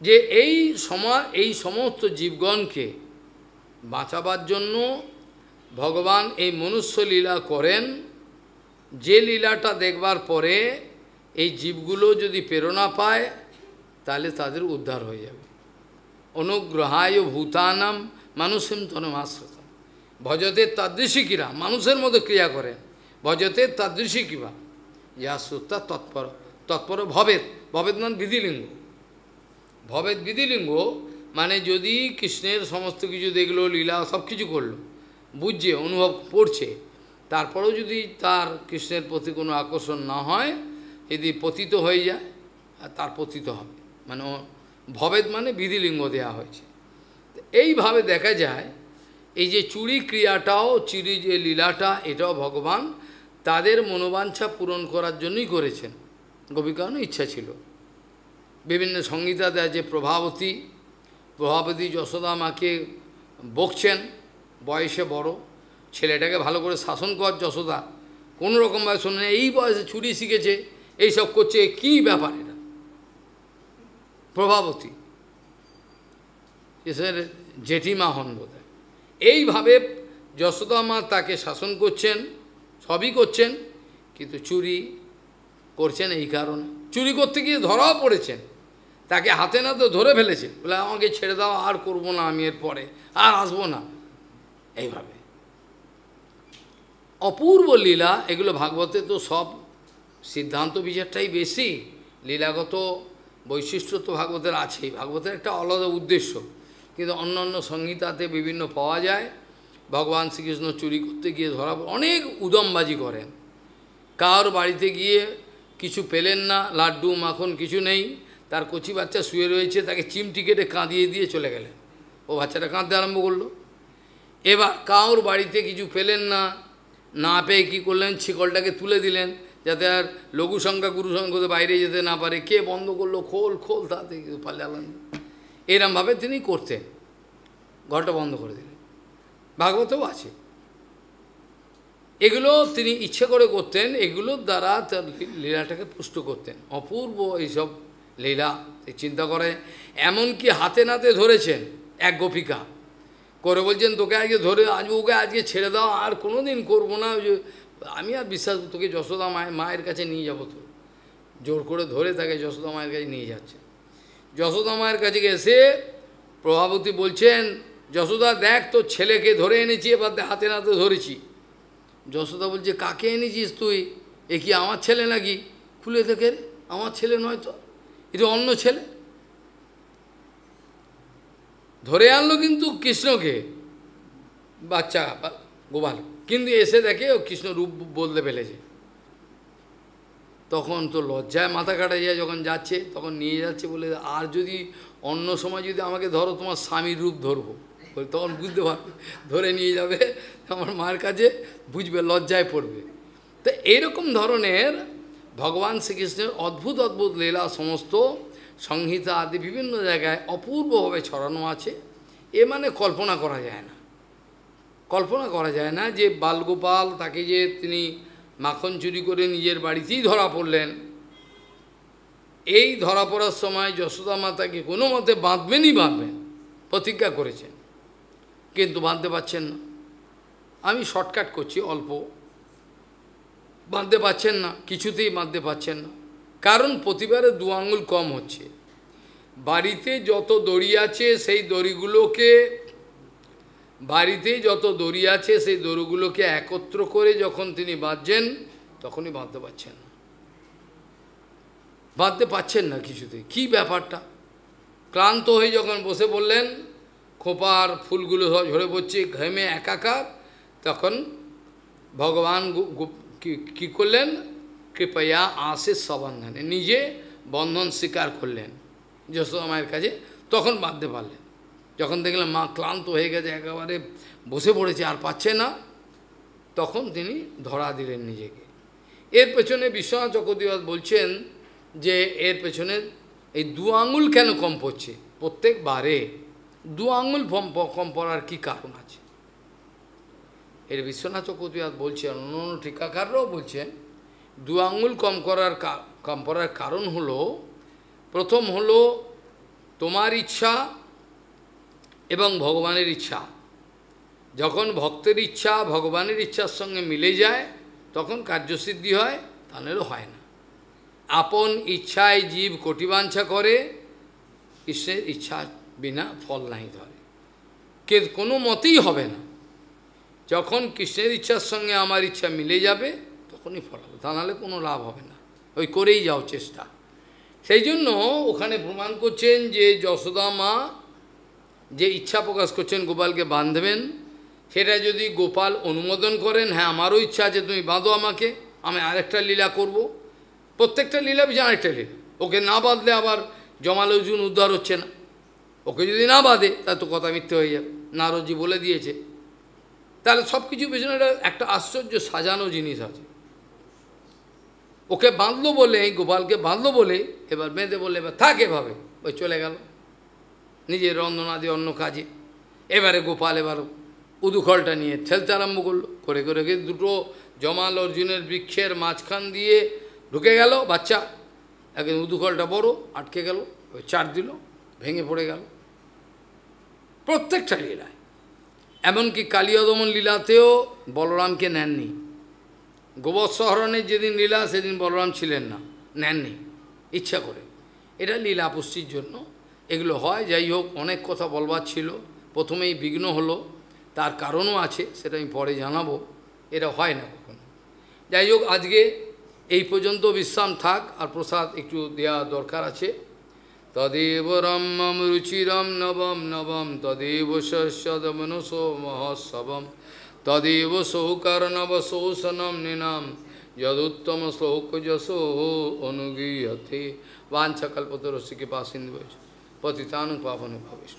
Speaker 1: যে এই সমস্ত জীবগণকে বাঁচাবার জন্য ভগবান এই মনুষ্য লীলা করেন, যে লীলাটা দেখবার পরে এই জীবগুলো যদি প্রেরণা পায়, তাহলে তাদের উদ্ধার হয়ে যাবে। অনুগ্রহায় ভূতানাম মানুষের তনুমাশ্রিতম ভজতে তাদৃশী ক্রিয়া, মানুষের মতো ক্রিয়া করেন, ভজতে তাদৃশী কিবা যা শ্রদ্ধা তৎপর ভবেদ, ভবেদ মানে বিধিলিঙ্গ, ভবেদ বিধিলিঙ্গ মানে যদি কৃষ্ণের সমস্ত কিছু দেখলো, লীলা সব কিছু করলো, বুঝছে, অনুভব করছে, তারপরেও যদি তার কৃষ্ণের প্রতি কোনো আকর্ষণ না হয়, যদি পতিত হয়ে যায়, আর তার পতিত হবে, মানে ভবেদ মানে বিধিলিঙ্গ দেয়া হয়েছে। এইভাবে দেখা যায় এই যে চুরি ক্রিয়াটাও, চুরি যে লীলাটা, এটাও ভগবান তাদের মনোবাঞ্ছা পূরণ করার জন্যই করেছেন। গোপিকাগণের ইচ্ছা ছিল। বিভিন্ন সংহিতা দেয় যে প্রভাবতী যশোদা মাকে বকছেন, বয়সে বড়, ছেলেটাকে ভালো করে শাসন কর যশোদা, কোনো রকমভাবে শোনে, এই বয়সে চুরি শিখেছে, এইসব করছে, কি ব্যাপার এটা? প্রভাবতী এসের জেঠিমা হন বোধহয়। এইভাবে যশোদা মা তাকে শাসন করছেন, সবই করছেন, কিন্তু চুরি করছেন এই কারণে। চুরি করতে গিয়ে ধরাও পড়েছেন, তাকে হাতে নাতে ধরে ফেলেছে, বলে আমাকে ছেড়ে দাও, আর করবো না আমি, এর পরে আর আসবো না। এইভাবে অপূর্ব লীলা, এগুলো ভাগবতে তো সব সিদ্ধান্ত বিচারটাই বেশি, লীলাগত বৈশিষ্ট্য তো ভাগবতের আছেই, ভাগবতের একটা আলাদা উদ্দেশ্য, কিন্তু অন্যান্য সংহিতাতে বিভিন্ন পাওয়া যায়। ভগবান শ্রীকৃষ্ণ চুরি করতে গিয়ে ধরা, অনেক উদমবাজি করেন, কার বাড়িতে গিয়ে কিছু পেলেন না, লাড্ডু মাখন কিছু নেই, তার কচি বাচ্চা শুয়ে রয়েছে, তাকে চিমটি কেটে কাঁদিয়ে দিয়ে চলে গেলেন। ও বাচ্চাটা কাঁদতে আরম্ভ করলো। এবার কাউর বাড়িতে কিছু পেলেন না, না পেয়ে কী করলেন, শিকলটাকে তুলে দিলেন যাতে আর লঘু সংখ্যা গুরু সংখ্যা বাইরে যেতে না পারে। কে বন্ধ করলো, খোল খোল, তাতে পাল্লালেন। এরমভাবে তিনি করতেন, ঘরটা বন্ধ করে দিলেন। ভাগবতেও আছে। এগুলো তিনি ইচ্ছে করে করতেন, এগুলোর দ্বারা তার লীলাটাকে পুষ্ট করতেন। অপূর্ব এইসব লীলা চিন্তা করে। এমনকি হাতে নাতে ধরেছেন এক গোপিকা করে, বলছেন তোকে আজকে ধরে ওকে আজকে ছেড়ে দাও, আর কোনো দিন করবো না, আমি আর বিশ্বাস, তোকে যশোদা মায়ের কাছে নিয়ে যাবো। তো জোর করে ধরে তাকে যশোদা মায়ের কাছে নিয়ে যাচ্ছে। যশোদা মায়ের কাছে এসে প্রভাবতী বলছেন, যশোদা দেখ তোর ছেলেকে ধরে এনেছি, এবার হাতে নাতে ধরেছি। যশোদা বলছে, কাকে এনেছিস তুই? এ কি আমার ছেলে নাকি? খুলে দেখে, আমার ছেলে নয় তো, এটা অন্য ছেলে। ধরে আনলো কিন্তু কৃষ্ণকে, বাচ্চা গোপাল, কিন্তু এসে দেখে ও কৃষ্ণ রূপ বদলে ফেলেছে। তখন তো লজ্জায় মাথা কাটা যায়, যখন যাচ্ছে তখন নিয়ে যাচ্ছে বলে, আর যদি অন্য সময় যদি আমাকে ধরো তোমার স্বামীর রূপ ধরবো, তখন বুঝতে পারবে, ধরে নিয়ে যাবে আমার মায়ের কাছে, বুঝবে, লজ্জায় পড়বে। তো এইরকম ধরনের ভগবান শ্রীকৃষ্ণের অদ্ভুত অদ্ভুত লীলা সমস্ত সংহিতা আদি বিভিন্ন জায়গায় অপূর্বভাবে ছড়ানো আছে। এ মানে কল্পনা করা যায় না, কল্পনা করা যায় না যে বালগোপাল তাকে যে তিনি মাখন চুরি করে নিজের বাড়িতেই ধরা পড়লেন। এই ধরা পড়ার সময় যশোদা মাতাকে কোনো মতে বাঁধবেনই বাঁধবেন প্রতিজ্ঞা করেছেন, কিন্তু বাঁধতে পারছেন না। আমি শর্টকাট করছি অল্প, বাঁধতে পারছেন না, কিছুতেই বাঁধতে পারছেন না। কারণ প্রতিবারে 2 আঙুল কম হচ্ছে। বাড়িতে যত দড়ি আছে সেই দড়িগুলোকে, বাড়িতে যত দড়ি আছে সেই দড়িগুলোকে একত্র করে যখন তিনি বাঁধছেন, তখনই বাঁধতে পারছেন না, বাঁধতে পারছেন না কিছুতেই। কী ব্যাপারটা? ক্লান্ত হয়ে যখন বসে বললেন, খোপার ফুলগুলো সব ঝরে পড়ছে, ঘেমে একাকার, তখন ভগবান কী করলেন? কৃপয়া আশিস সবন্ধনে, নিজে বন্ধন স্বীকার করলেন যশোদা মায়ের কাছে। তখন বাঁধতে পারলেন। যখন দেখলেন মা ক্লান্ত হয়ে গেছে, একেবারে বসে পড়েছে, আর পাচ্ছে না, তখন তিনি ধরা দিলেন নিজেকে। এর পেছনে বিশ্বনাথ চক্রবর্তী বলছেন যে এর পেছনে এই 2 আঙুল কেন কম পড়ছে, প্রত্যেকবারে 2 আঙুল কম পড়ার কী কারণ আছে? এর বিশ্বনাথ চক্রবর্তী বলছেন, অন্য টিকাকাররাও বলছেন, 2 আঙুল কম পড়ার কারণ হলো, প্রথম হলো তোমার ইচ্ছা এবং ভগবানের ইচ্ছা। যখন ভক্তের ইচ্ছা ভগবানের ইচ্ছার সঙ্গে মিলে যায় তখন কার্যসিদ্ধি হয়, তাহলেও হয় না। আপন ইচ্ছায় জীব কোটিবাঞ্ছা করে, ঈশ্বরের ইচ্ছা বিনা ফল নাই ধরে, কে কোনো মতেই হবে না। যখন কৃষ্ণের ইচ্ছার সঙ্গে আমার ইচ্ছা মিলে যাবে তখনই ফল হবে, তা নাহলে কোনো লাভ হবে না, ওই করেই যাও চেষ্টা। সেই জন্য ওখানে প্রমাণ করছেন যে যশোদা মা যে ইচ্ছা প্রকাশ করছেন গোপালকে বাঁধবেন, সেটা যদি গোপাল অনুমোদন করেন, হ্যাঁ আমারও ইচ্ছা আছে তুমি বাঁধো আমাকে, আমি আরেকটা লীলা করব, প্রত্যেকটা লীলা পিছনে আরেকটা লীলা, ওকে না বাঁধলে আবার জমাল অর্জুন উদ্ধার হচ্ছে না। ওকে যদি না বাঁধে তাহলে তো কথা মিথ্যে হয়ে যাবে, নারদজি বলে দিয়েছে। তাহলে সব কিছু পেছনে একটা আশ্চর্য সাজানো জিনিস আছে। ওকে বাঁধলো বলে, গোপালকে বাঁধলো বলে, এবার বেঁধে বলে এবার থাক, এভাবে ওই চলে গেল নিজের রন্ধনাদি অন্য কাজে। এবারে গোপাল এবার উদুখলটা নিয়ে ঠেলতে আরম্ভ করলো, করে করে দুটো জমাল অর্জুনের বৃক্ষের মাঝখান দিয়ে ঢুকে গেল বাচ্চা, একদিন উদুখলটা বড় আটকে গেল, চার দিল, ভেঙে পড়ে গেল। প্রত্যেকটা লীলায়, এমনকি কালিয়াদমন লীলাতেও বলরামকে নেননি। গোবৎসহরণের যেদিন লীলা সেদিন বলরাম ছিলেন না, নেননি ইচ্ছা করে, এটা লীলা পুষ্টির জন্য এগুলো হয়। যাই হোক, অনেক কথা বলবার ছিল, প্রথমেই বিঘ্ন হলো, তার কারণও আছে, সেটা আমি পরে জানাবো, এটা হয় না কখনো। যাই হোক, আজকে এই পর্যন্ত বিশ্রাম থাক, আর প্রসাদ একটু দেওয়া দরকার আছে। তদেব রম্যম রুচিরম নবম নবম তদেব সদমনসো মহোৎসবম তদেব সৌকর্ণব শোষণম নিনাম যদুত্তম শ্লোক যশো অনুগীয়তে বাঞ্ছাকল্পতরস্য কৃপা সিন্ধু পতিতানু পাবনে ভবেষ্য।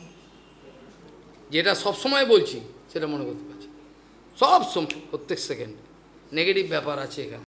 Speaker 1: যেটা সবসময় বলছি সেটা মনে করতে পারছি, সব সময় প্রত্যেক সেকেন্ডে নেগেটিভ ব্যাপার আছে এখানে।